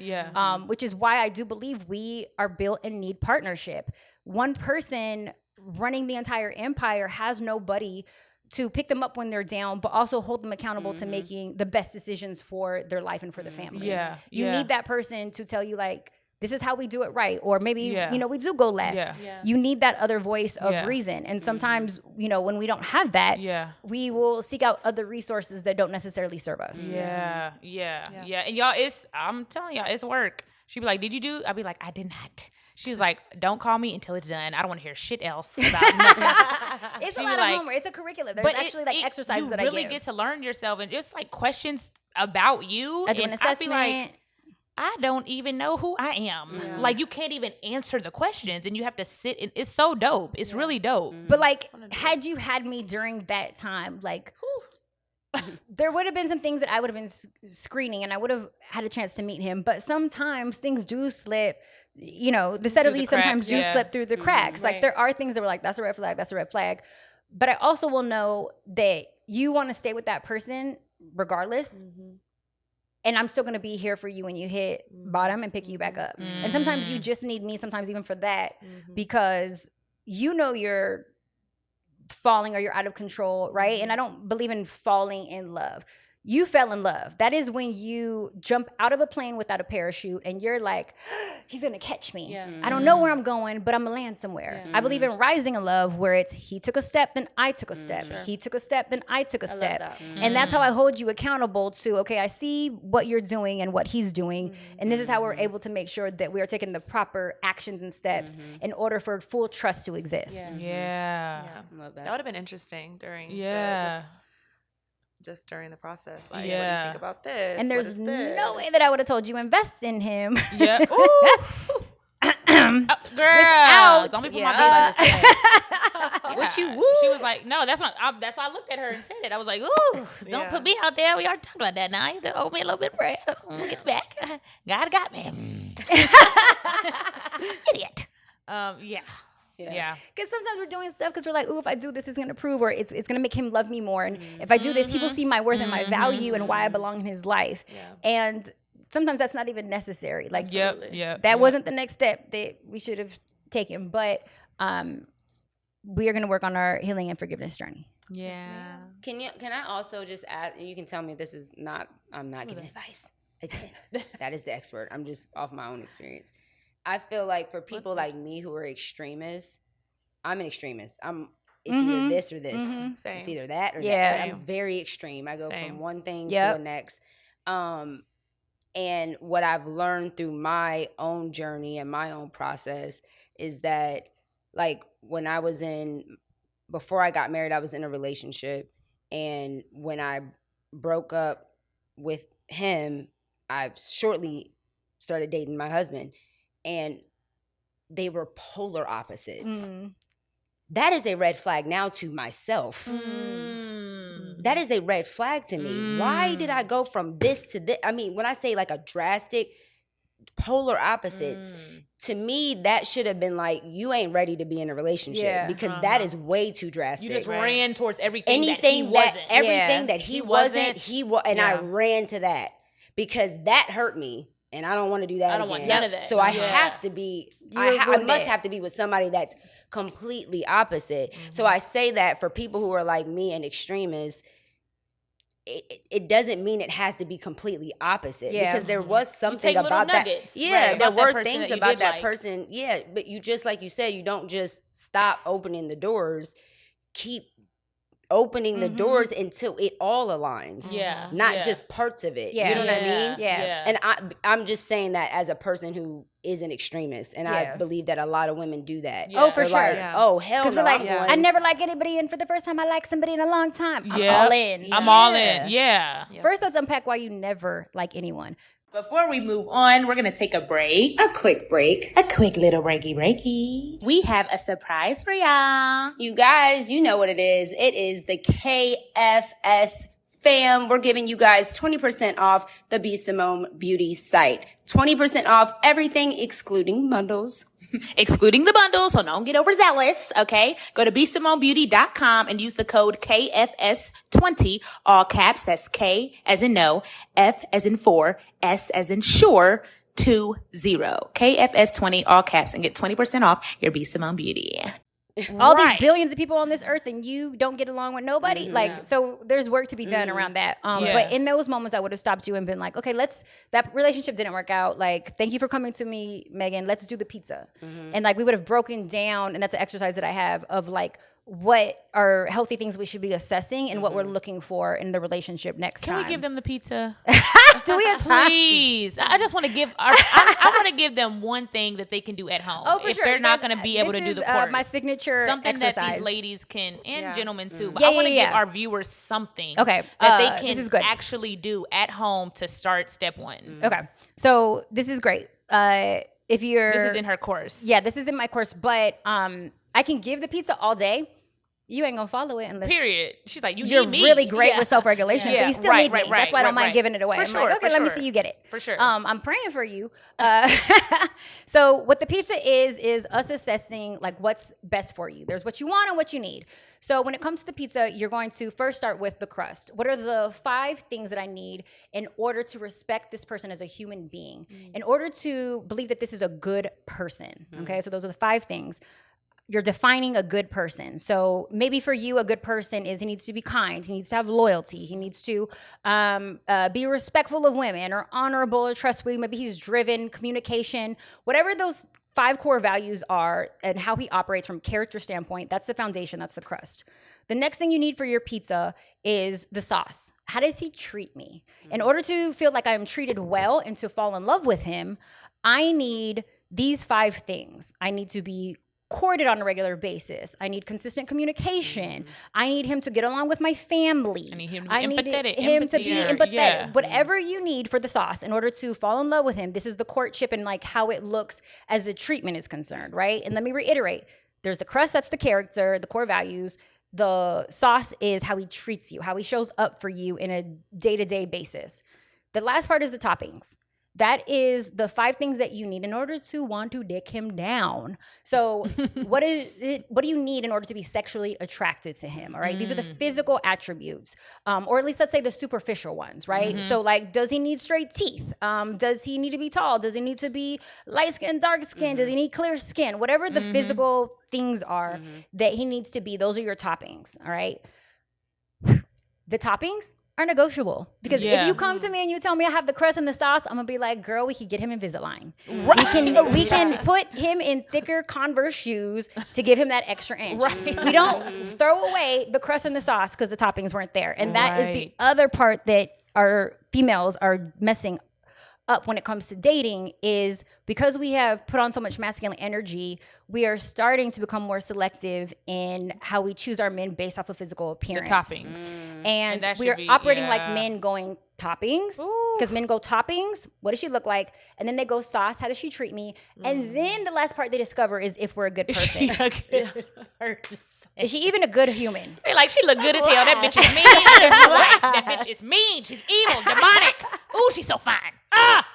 Which is why I do believe we are built and need partnership. One person running the entire empire has nobody to pick them up when they're down, but also hold them accountable to making the best decisions for their life and for the family. You need that person to tell you like, this is how we do it right. Or maybe, we do go left. You need that other voice of reason. And sometimes, when we don't have that, we will seek out other resources that don't necessarily serve us. And y'all, I'm telling y'all, it's work. She'd be like, did you do? I'd be like, I did not. She was like, don't call me until it's done. I don't want to hear shit else about nothing. It's a lot of homework. It's a curriculum. There's actually exercises that I give. You really get to learn yourself and just like questions about you. I do an assessment. I'd be like, I don't even know who I am. Like you can't even answer the questions and you have to sit and it's so dope. It's really dope. But like, had you had me during that time, like there would have been some things that I would have been screening and I would have had a chance to meet him. But sometimes things do slip, the subtleties sometimes do slip through the cracks. Like there are things that were like, that's a red flag, that's a red flag. But I also will know that you want to stay with that person regardless. And I'm still going to be here for you when you hit bottom and pick you back up. And sometimes you just need me, sometimes even for that, because you're falling or you're out of control, right? And I don't believe in falling in love. You fell in love. That is when you jump out of a plane without a parachute and you're like, he's going to catch me. I don't know where I'm going, but I'm going to land somewhere. I believe in rising in love where it's he took a step, then I took a step. He took a step, then I took a step. That. And that's how I hold you accountable to, okay, I see what you're doing and what he's doing. And this is how we're able to make sure that we are taking the proper actions and steps in order for full trust to exist. I love that. That would have been interesting during just during the process. Like, what do you think about this? And there's no way that I would have told you invest in him. Girl, don't be putting my business What you? She was like, no, that's why I looked at her and said it. I was like, ooh, don't put me out there. We already talked about that. Now you owe me a little bit of bread. Get it back. God got me. Idiot. Yeah. Because sometimes we're doing stuff because we're like, ooh, if I do this, it's going to prove, or it's going to make him love me more. And if I do this, he will see my worth and my value and why I belong in his life. And sometimes that's not even necessary. Like, that wasn't the next step that we should have taken. But we are going to work on our healing and forgiveness journey. Yeah. Can I also just add, and you can tell me this is not, I'm not giving advice. Again, that is the expert. I'm just off my own experience. I feel like for people like me who are extremists, I'm an extremist. It's either this or this. Same. It's either that or that. I'm very extreme. I go from one thing to the next. And what I've learned through my own journey and my own process is that, like, when I was in before I got married, I was in a relationship. And when I broke up with him, I shortly started dating my husband. And they were polar opposites. That is a red flag now to myself. That is a red flag to me. Why did I go from this to this? I mean, when I say like a drastic polar opposites, to me, that should have been like, you ain't ready to be in a relationship because that is way too drastic. You just ran towards everything Anything that he wasn't. Everything that he wasn't, and I ran to that because that hurt me. And I don't want to do that. I don't again. want none of that. So I have to be, I must have to be with somebody that's completely opposite. So I say that for people who are like me and extremists, it doesn't mean it has to be completely opposite because there was something about that. Yeah, there were things about that person. Yeah, but you just like you said, you don't just stop opening the doors. Keep opening the doors until it all aligns. Yeah. Not just parts of it. Yeah. You know what I mean? Yeah. And I'm just saying that as a person who is an extremist. And I believe that a lot of women do that. Oh, for They're sure. like, oh, hell no. Because we're like, I'm going. I never like anybody, and for the first time, I like somebody in a long time. I'm Yeah. all in. I'm all in. Yeah. First, let's unpack why you never like anyone. Before we move on, we're going to take a break. A quick break. A quick little breaky. We have a surprise for y'all. You guys, you know what it is. It is the KFS fam. We're giving you guys 20% off the B.Simone Beauty site. 20% off everything excluding bundles. Excluding the bundle, so don't get overzealous, okay? Go to BSimoneBeauty.com and use the code KFS20, all caps. That's K as in no, F as in 4, S as in sure, 20. KFS20, all caps, and get 20% off your B.Simone Beauty. All these billions of people on this earth, and you don't get along with nobody. Like, so there's work to be done around that. But in those moments, I would have stopped you and been like, okay, that relationship didn't work out. Like, thank you for coming to me, Megan. Let's do the pizza. And like, we would have broken down, and that's an exercise that I have of like, what are healthy things we should be assessing and what we're looking for in the relationship next time. Can we give them the pizza? Do we have time? Please. I just want to give I want to give them one thing that they can do at home. Oh, for if sure. they're not going to be able to do the course. My signature something exercise. that these ladies can, and gentlemen too. But Yeah, I want to yeah, give yeah. our viewers something Okay, that they this is can good. actually do at home to start step one. Okay, so this is great. If you're, This is in her course. Yeah, this is in my course, but I can give the pizza all day. You ain't gonna follow it unless Period. She's like, you're need me. really great Yeah. with self-regulation, so Yeah. you still Right, need me. right, That's why I don't right, mind right. giving it away. For I'm sure, like, okay, for let me sure. see you get it. For sure. I'm praying for you. So what the pizza is us assessing like what's best for you. There's what you want and what you need. So when it comes to the pizza, you're going to first start with the crust. What are the 5 things that I need in order to respect this person as a human being? In order to believe that this is a good person. Okay, so those are the 5 things. You're defining a good person. So maybe for you, a good person is he needs to be kind. He needs to have loyalty. He needs to be respectful of women or honorable or trustworthy. Maybe he's driven, communication, whatever those 5 core values are and how he operates from character standpoint. That's the foundation. That's the crust. The next thing you need for your pizza is the sauce. How does he treat me? In order to feel like I'm treated well and to fall in love with him, I need these 5 things. I need to be courted on a regular basis. I need consistent communication. I need him to get along with my family. I need him to be I need empathetic. him to be empathetic. Yeah. Whatever you need for the sauce in order to fall in love with him, this is the courtship and like how it looks as the treatment is concerned, right? And let me reiterate, there's the crust, that's the character, the core values. The sauce is how he treats you, how he shows up for you in a day-to-day basis. The last part is the toppings. That is the 5 things that you need in order to want to dick him down. So what do you need in order to be sexually attracted to him? All right. These are the physical attributes, or at least let's say the superficial ones, right? So like, does he need straight teeth? Does he need to be tall? Does he need to be light skin, dark skin? Does he need clear skin? Whatever the physical things are that he needs to be, those are your toppings. All right. The toppings are negotiable because if you come to me and you tell me I have the crust and the sauce, I'm gonna be like, girl, we could get him Invisalign. Right. We can put him in thicker Converse shoes to give him that extra inch. Right. We don't throw away the crust and the sauce because the toppings weren't there, and that is the other part that our females are missing up when it comes to dating is because we have put on so much masculine energy, we are starting to become more selective in how we choose our men based off of physical appearance. The toppings. And that we're should be- operating yeah. like men going toppings, because men go toppings, what does she look like? And then they go sauce, how does she treat me? And then the last part they discover is if we're a good person. Is she even a good human? They like, she look good as hell. That bitch is mean. That bitch is mean. She's evil, demonic. Ooh, she's so fine. Ah!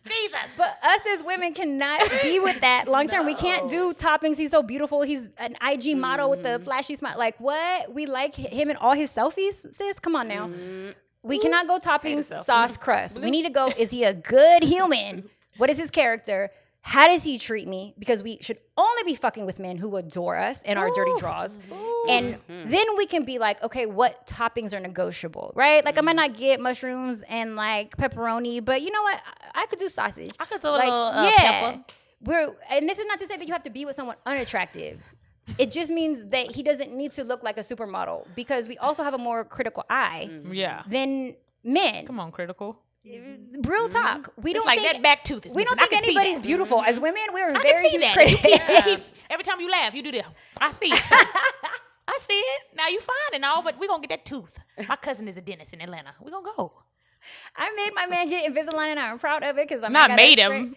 Jesus. But us as women cannot be with that long term. We can't do toppings. He's so beautiful. He's an IG model with the flashy smile. Like, what? We like him and all his selfies, sis? Come on now. We cannot go toppings, sauce, crust. We need to go, is he a good human? What is his character? How does he treat me? Because we should only be fucking with men who adore us and our dirty draws. And then we can be like, okay, what toppings are negotiable, right? Like, I might not get mushrooms and like pepperoni, but you know what? I could do sausage. I could do a like, little pepper. And this is not to say that you have to be with someone unattractive. It just means that he doesn't need to look like a supermodel, because we also have a more critical eye Yeah. than men. Come on, critical. Real talk. We It's don't like think that back tooth is we don't missing. I think can see anybody's that. beautiful. As women, we're I very can see huge that. You critics. keep- Every time you laugh, you do this. I see it. I see it. Now you fine and all, but we're going to get that tooth. My cousin is a dentist in Atlanta. We're going to go. I made my man get Invisalign, and I'm proud of it because I'm Not made him.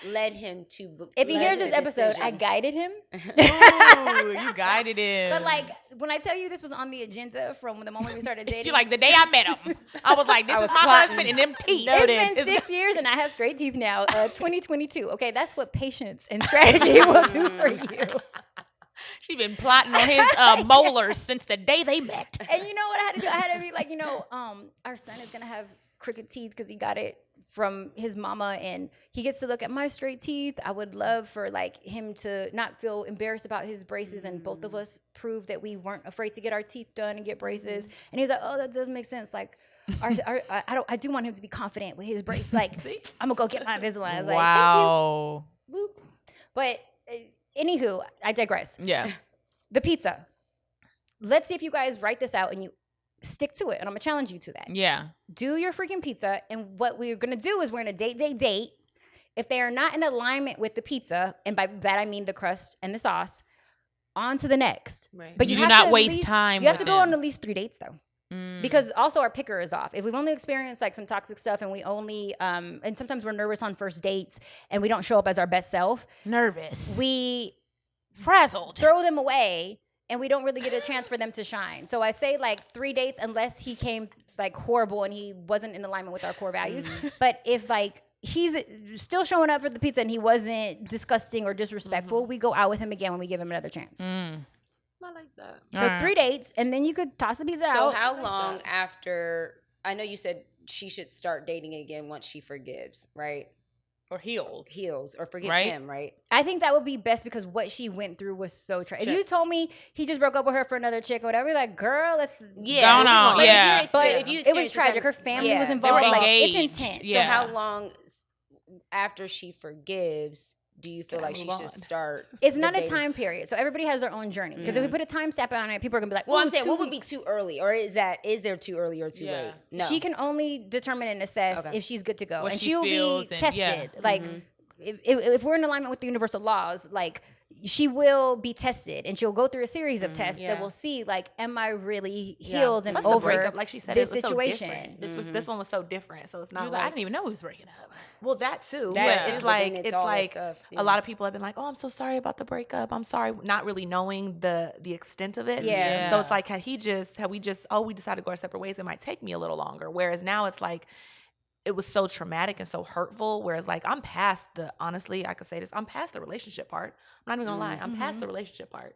Led him to. If he led hears the this episode, I decision. guided him. Ooh, you guided him. But like when I tell you this was on the agenda from the moment we started dating, you like the day I met him, I was like, this is my husband and them teeth. it's been 6 years and I have straight teeth now. 2022. Okay, that's what patience and strategy will do for you. She been plotting on his molars since the day they met. And you know what I had to do? I had to be like, our son is gonna have crooked teeth because he got it from his mama, and he gets to look at my straight teeth. I would love for like him to not feel embarrassed about his braces, and both of us prove that we weren't afraid to get our teeth done and get braces. And he was like, "Oh, that does make sense." Like, I do want him to be confident with his brace. Like, I'm gonna go get my Invisalign. I was like, Wow. thank you. Boop. But anywho, I digress. Yeah. The pizza. Let's see if you guys write this out and you stick to it. And I'm gonna challenge you to that. Yeah. Do your freaking pizza. And what we're gonna do is we're gonna date. If they are not in alignment with the pizza, and by that I mean the crust and the sauce, on to the next. Right. But You do have not to at waste least- time You have with to go them. on at least 3 dates though. Because also our picker is off. If we've only experienced like some toxic stuff and we only and sometimes we're nervous on first dates and we don't show up as our best self, Nervous. we Frazzled. throw them away and we don't really get a chance for them to shine. So I say like 3 dates unless he came like horrible and he wasn't in alignment with our core values. But if like he's still showing up for the pizza and he wasn't disgusting or disrespectful, we go out with him again when we give him another chance. I like that. So All right. 3 dates, and then you could toss the pizza So out. how long after? I know you said she should start dating again once she forgives, right? Or heels. Heals or forgives Right. him, right? I think that would be best because what she went through was so tragic. If you told me he just broke up with her for another chick or whatever, like, girl, let's. Yeah, Going on, But yeah. if you It was tragic. Her family was involved. They were Like, it's engaged. intense. Yeah. So how long after she forgives do you feel like she should start? It's the not a dating? time period. So everybody has their own journey. Because if we put a time stamp on it, people are going to be like, Well, I'm "Ooh, saying 2 what would be weeks." too early, or is there too early or too Yeah. late? No, She can only determine and assess Okay. if she's good to go. What And she she'll be feels and- yeah. tested. Like, if we're in alignment with the universal laws, like, she will be tested and she'll go through a series of tests that will see, like, am I really healed and Plus over the breakup, like she said, this it was situation? So different. This one was so different. So it's He not was like, like, I didn't even know he was breaking up. well, that too. That But too, it's but like then it's all that stuff, yeah. a lot of people have been like, oh, I'm so sorry about the breakup. I'm sorry, not really knowing the extent of it. Yeah. So it's like, had we decided to go our separate ways, it might take me a little longer. Whereas now it's like, it was so traumatic and so hurtful. Whereas like I'm past honestly, I could say this, I'm past the relationship part. I'm not even gonna lie. I'm past the relationship part.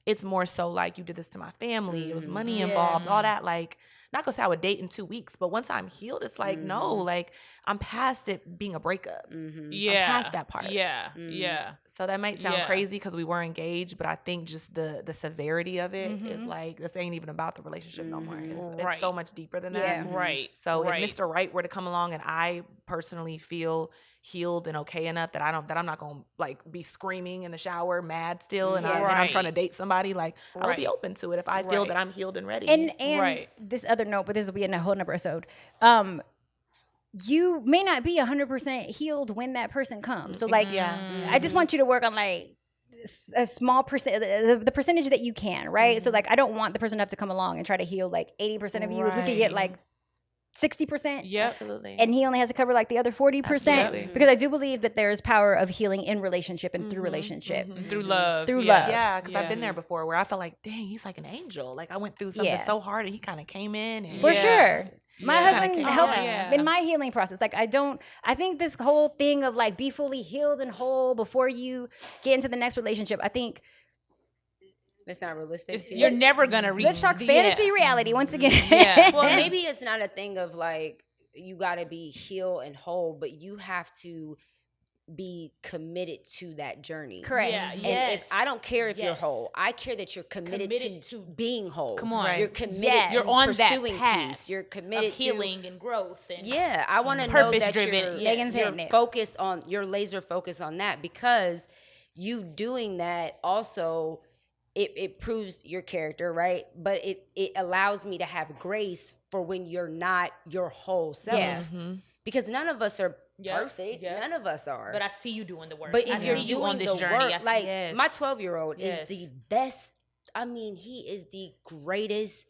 It's more so like, you did this to my family. It was money involved, all that. Like, not gonna say I would date in 2 weeks, but once I'm healed, it's like, no, like I'm past it being a breakup. Yeah. I'm past that part. Yeah. Yeah. So that might sound Yeah. crazy because we were engaged, but I think just the severity of it is like, this ain't even about the relationship no more. It's Right. so much deeper than that. Yeah. Right. So right. if Mr. Right were to come along and I personally feel healed and okay enough that I'm not gonna like be screaming in the shower, mad still, and, I'm Right. trying to date somebody, like I would be Right. open to it if I feel Right. that I'm healed and ready. And Right. this other note, but this will be in a whole nother episode. you may not be 100% healed when that person comes. So like, I just want you to work on like a small percent, the percentage that you can, right? So like, I don't want the person to have to come along and try to heal like 80% of you. If we could get like 60%. Yeah, absolutely. And he only has to cover like the other 40%. Absolutely. Because I do believe that there's power of healing in relationship and through relationship. Through love. Through love. Yeah, because I've been there before where I felt like, dang, he's like an angel. Like I went through something so hard and he kind of came in. And For sure. My husband Kinda helped came. in my healing process. Like I think this whole thing of like be fully healed and whole before you get into the next relationship, I think It's not realistic. You're never going to reach. let's talk fantasy reality once again. Yeah. Well, maybe it's not a thing of like you got to be healed and whole, but you have to be committed to that journey. Correct. Yeah, And if I don't care if you're Yes. whole, I care that you're committed to being whole. Come on. You're committed Yes. to You're on that pursuing path peace. You're committed of healing and growth. And Yeah, I want to know that purpose-driven. Megan's you're hitting it. focused on, you're laser focused on that, because you doing that also, it proves your character, right? But it allows me to have grace for when you're not your whole self. Yeah. Because none of us are Yep, perfect. yep. None of us are. But I see you doing the work. But I if you're see you doing on this the journey, work, like yes. my 12-year-old Yes. is the best. I mean, he is the greatest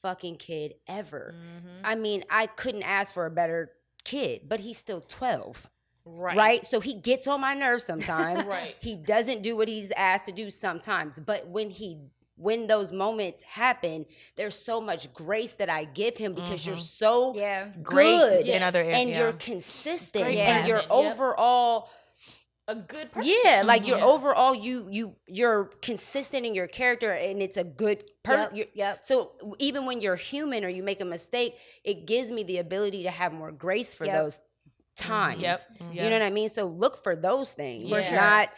fucking kid ever. I mean, I couldn't ask for a better kid, but he's still 12. Right. So he gets on my nerves sometimes. Right. He doesn't do what he's asked to do sometimes. But when those moments happen, there's so much grace that I give him because you're so Great good in other areas. and you're consistent Great and you're person, yep. overall A good person. yeah, like you're overall you're consistent in your character and it's a good Yep. So even when you're human or you make a mistake, it gives me the ability to have more grace for those times. Yep. You know what I mean? So look for those things. For It's sure. not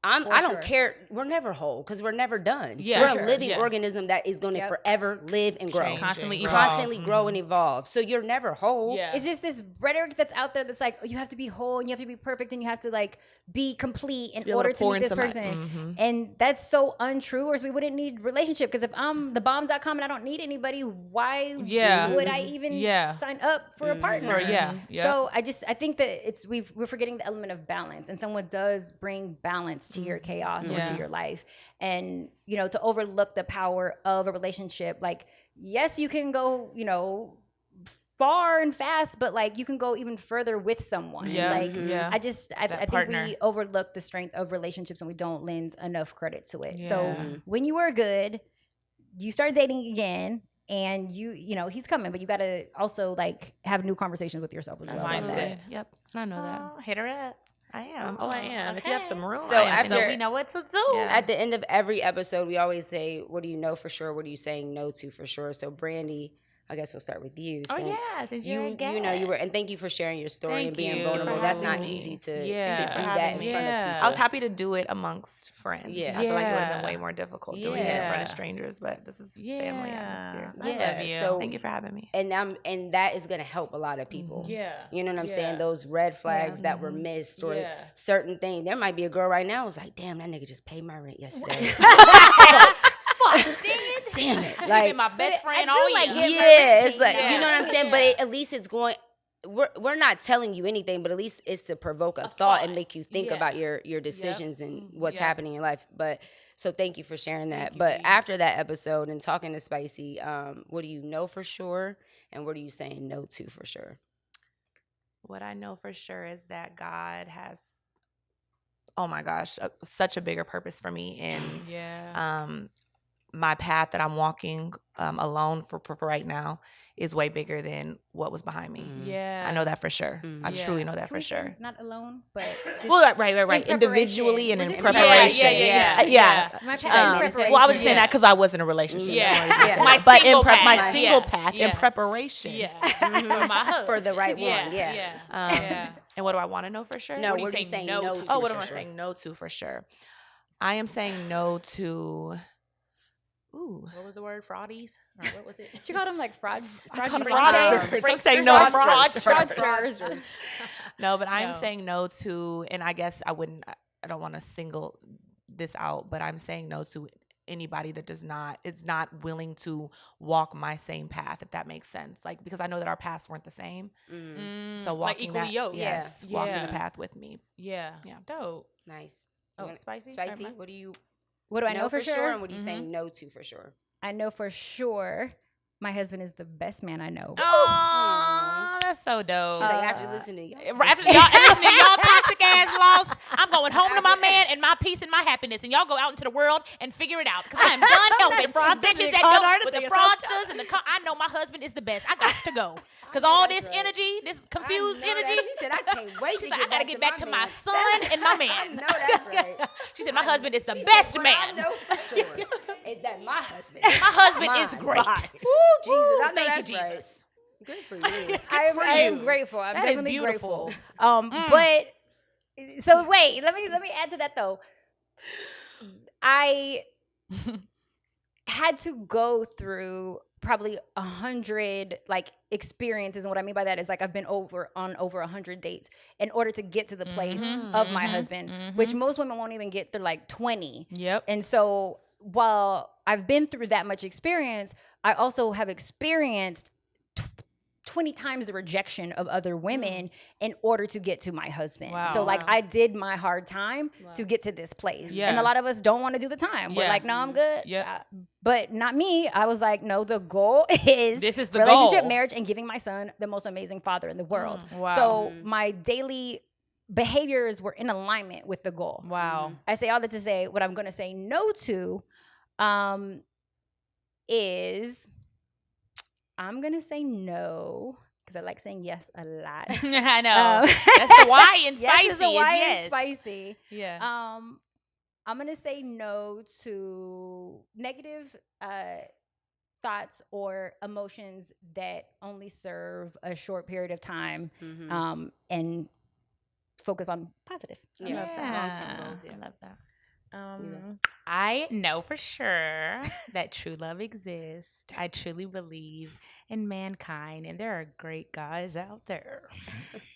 I don't sure. care. We're never whole because we're never done. Yeah, we're sure. a living Yeah. organism that is going to forever live and grow. Constantly evolve. Constantly grow and evolve. So you're never whole. Yeah. It's just this rhetoric that's out there that's like, oh, you have to be whole and you have to be perfect and you have to like be complete in be able order to to pour meet this into my- person. And that's so untrue, or else we wouldn't need relationship. Because if I'm thebomb.com and I don't need anybody, why would I even sign up for a partner? So I think that we're forgetting the element of balance, and someone does bring balance to your chaos or to your life. And, you know, to overlook the power of a relationship, like, yes, you can go, you know, far and fast, but like you can go even further with someone. I think partner. we overlook the strength of relationships and we don't lend enough credit to it. So when you were good, you start dating again, and you know he's coming, but you got to also like have new conversations with yourself as well. Mindset. Yep, I know that. Hit her up. I am. Oh, I am. If you have some room. So I am. after- So we know what to do. Yeah. At the end of every episode, we always say, what do you know for sure? What are you saying no to for sure? So Brandy, I guess we'll start with you. Oh, Since yeah, since you you're a you were, and guest. thank you for sharing your story Thank and being you vulnerable. for That's having not me. easy to Yeah. do that in front of people. I was happy to do it amongst friends. Yeah. I feel like it would have Yeah. been way more difficult doing it in front of strangers, but this is family atmosphere. So I love you. So thank you for having me. and that is gonna help a lot of people. Yeah. You know what I'm Yeah. saying? Those red flags that were missed or certain things. There might be a girl right now who's like, damn, that nigga just paid my rent yesterday. Damn it. Like my best friend all year. Yeah, it's like, you know what I'm saying? But at least it's going, we're not telling you anything, but at least it's to provoke a thought and make you think about your decisions and what's happening in your life. But so thank you for sharing that. But after that episode and talking to Spicy, what do you know for sure? And what are you saying no to for sure? What I know for sure is that God has, oh my gosh, such a bigger purpose for me. And my path that I'm walking alone for right now is way bigger than what was behind me. Yeah. I know that for sure. I truly know that for sure. Not alone, but just Well, right. in Individually and in preparation. preparation. Yeah. my path Um, in preparation. Well, I was just saying that because I was in a relationship. Yeah. My My single single path. my single Yeah. path Yeah. in preparation. For my husband. For the right Yeah. one, yeah. And what do I want to know for sure? No, What are you what are you saying saying no no to? to? Oh, what for am I sure? saying no to for sure? I am saying no to. Ooh. What was the word? Fraudies? Or what was it? She called them like fraud. Fraudsters. I'm saying no to Fraudsters. No, but I'm No. saying no to, and I guess I don't want to single this out, but I'm saying no to anybody that is not willing to walk my same path, if that makes sense. Like, because I know that our paths weren't the same. So like walking equally that, yoked. yes, walking Yeah. the path with me. Yeah. Yeah. Dope. Nice. Oh, You Spicy? Spicy, Or what do you What do I know for sure? and what do you say no to for sure? I know for sure my husband is the best man I know. Oh, that's so dope. She's like, after listening to y'all. After listening to y'all toxic ass loss, I'm going home to my man and my peace and my happiness, and y'all go out into the world and figure it out. Because I am done helping bitches that don't with the fraudsters and I know my husband is the best. I got to go because all this energy, this confused energy. She said, I can't wait to She's like, I gotta get back to my man. son and my I man. know that's right. She said, my husband is the She best said, what man. I know for sure is that my husband. My husband is Mine. great. Woo, Jesus, I know Thank that's you, right. Jesus. Good for you. I am you. grateful. I'm That is definitely beautiful. grateful. But so wait, let me add to that though. I had to go through probably 100 like experiences, and what I mean by that is like I've been over 100 dates in order to get to the place of my husband, which most women won't even get through like 20. Yep. And so while I've been through that much experience, I also have experienced 20 times the rejection of other women in order to get to my husband. Wow. So like I did my hard time to get to this place. Yeah. And a lot of us don't want to do the time. We're Yeah. like, no, I'm good. Yeah. But not me. I was like, no, the goal is This is the relationship, goal. marriage, and giving my son the most amazing father in the world. Wow. So my daily behaviors were in alignment with the goal. Wow. I say all that to say what I'm going to say no to is I'm going to say no because I like saying yes a lot. I know. That's the why in spicy. Yes is the why yes. in spicy. Yeah. I'm going to say no to negative thoughts or emotions that only serve a short period of time and focus on positive. I love that. Long-term goals. Yeah, I love that. I know for sure that true love exists. I truly believe in mankind, and there are great guys out there.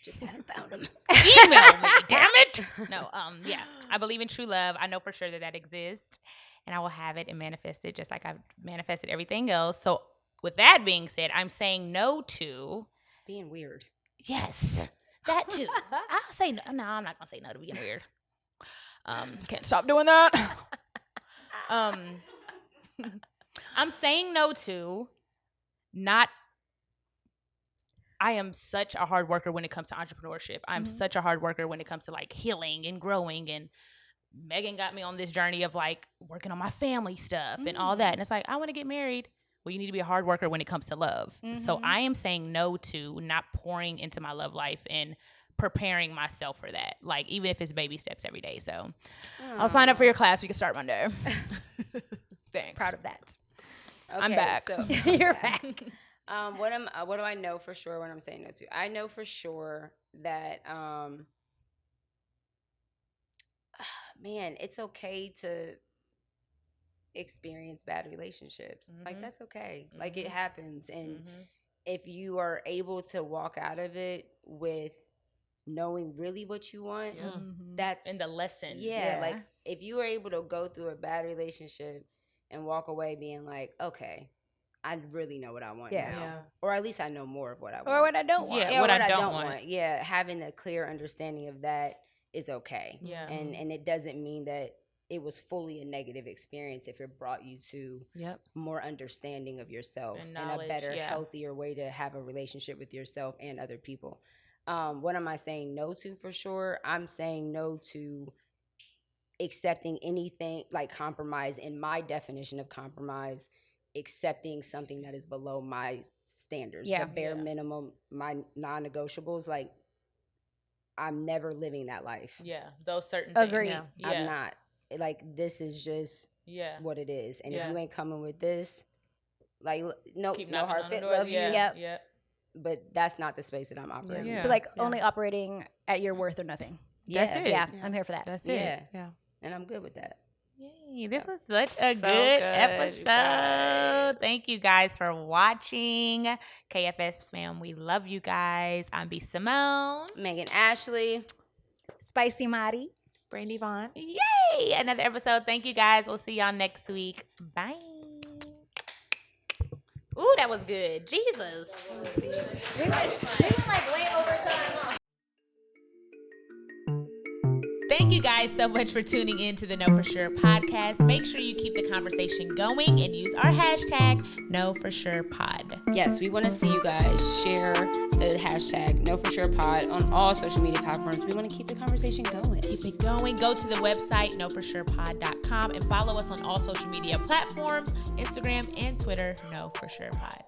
Just haven't found them. Email me, damn it. No, yeah, I believe in true love. I know for sure that exists, and I will have it and manifest it just like I've manifested everything else. So, with that being said, I'm saying no to Being weird. yes, that too. I'll say no. No, I'm not gonna say no to being weird. Can't stop doing that. I'm saying no to not. I am such a hard worker when it comes to entrepreneurship. I'm such a hard worker when it comes to like healing and growing. And Megan got me on this journey of like working on my family stuff and all that. And it's like, I want to get married. Well, you need to be a hard worker when it comes to love. So I am saying no to not pouring into my love life and preparing myself for that. Like, even if it's baby steps every day. So I'll sign up for your class. We can start Monday. Thanks. Proud of that. Okay, I'm back. So, You're back. what do I know for sure when I'm saying no to? I know for sure that man, it's okay to experience bad relationships. Like that's okay. Like it happens. And if you are able to walk out of it with knowing really what you want, that's And the lesson. yeah, like if you are able to go through a bad relationship and walk away being like, okay, I really know what I want now. Or at least I know more of what I want. Or what I don't want. Yeah, what I don't want. Yeah, having a clear understanding of that is okay. Yeah. And it doesn't mean that it was fully a negative experience if it brought you to more understanding of yourself And a knowledge, better, healthier way to have a relationship with yourself and other people. What am I saying no to for sure? I'm saying no to accepting anything like compromise. In my definition of compromise, accepting something that is below my standards, the bare minimum, my non-negotiables. Like, I'm never living that life. Yeah, those certain Agreed. things. Yeah. I'm not. Like, this is just what it is. And if you ain't coming with this, like, no hard fit, love you. Yeah. But that's not the space that I'm operating. Yeah. So like only operating at your worth or nothing. That's it. Yeah, I'm here for that. That's it. Yeah. And I'm good with that. Yay, this was such a So good good, episode. you guys. Thank you guys for watching. KFS fam, we love you guys. I'm B.Simone. Megan Ashley. Spicy Mari. Brandi Vonne. Yay! Yay! Another episode. Thank you guys. We'll see y'all next week. Bye. Ooh, that was good. Jesus. We went like way over time. Thank you guys so much for tuning in to the Know For Sure podcast. Make sure you keep the conversation going and use our hashtag KnowForSurePod. Yes, we want to see you guys share the hashtag KnowForSurePod on all social media platforms. We want to keep the conversation going. Keep it going. Go to the website, KnowForSurePod.com, and follow us on all social media platforms, Instagram and Twitter, KnowForSurePod.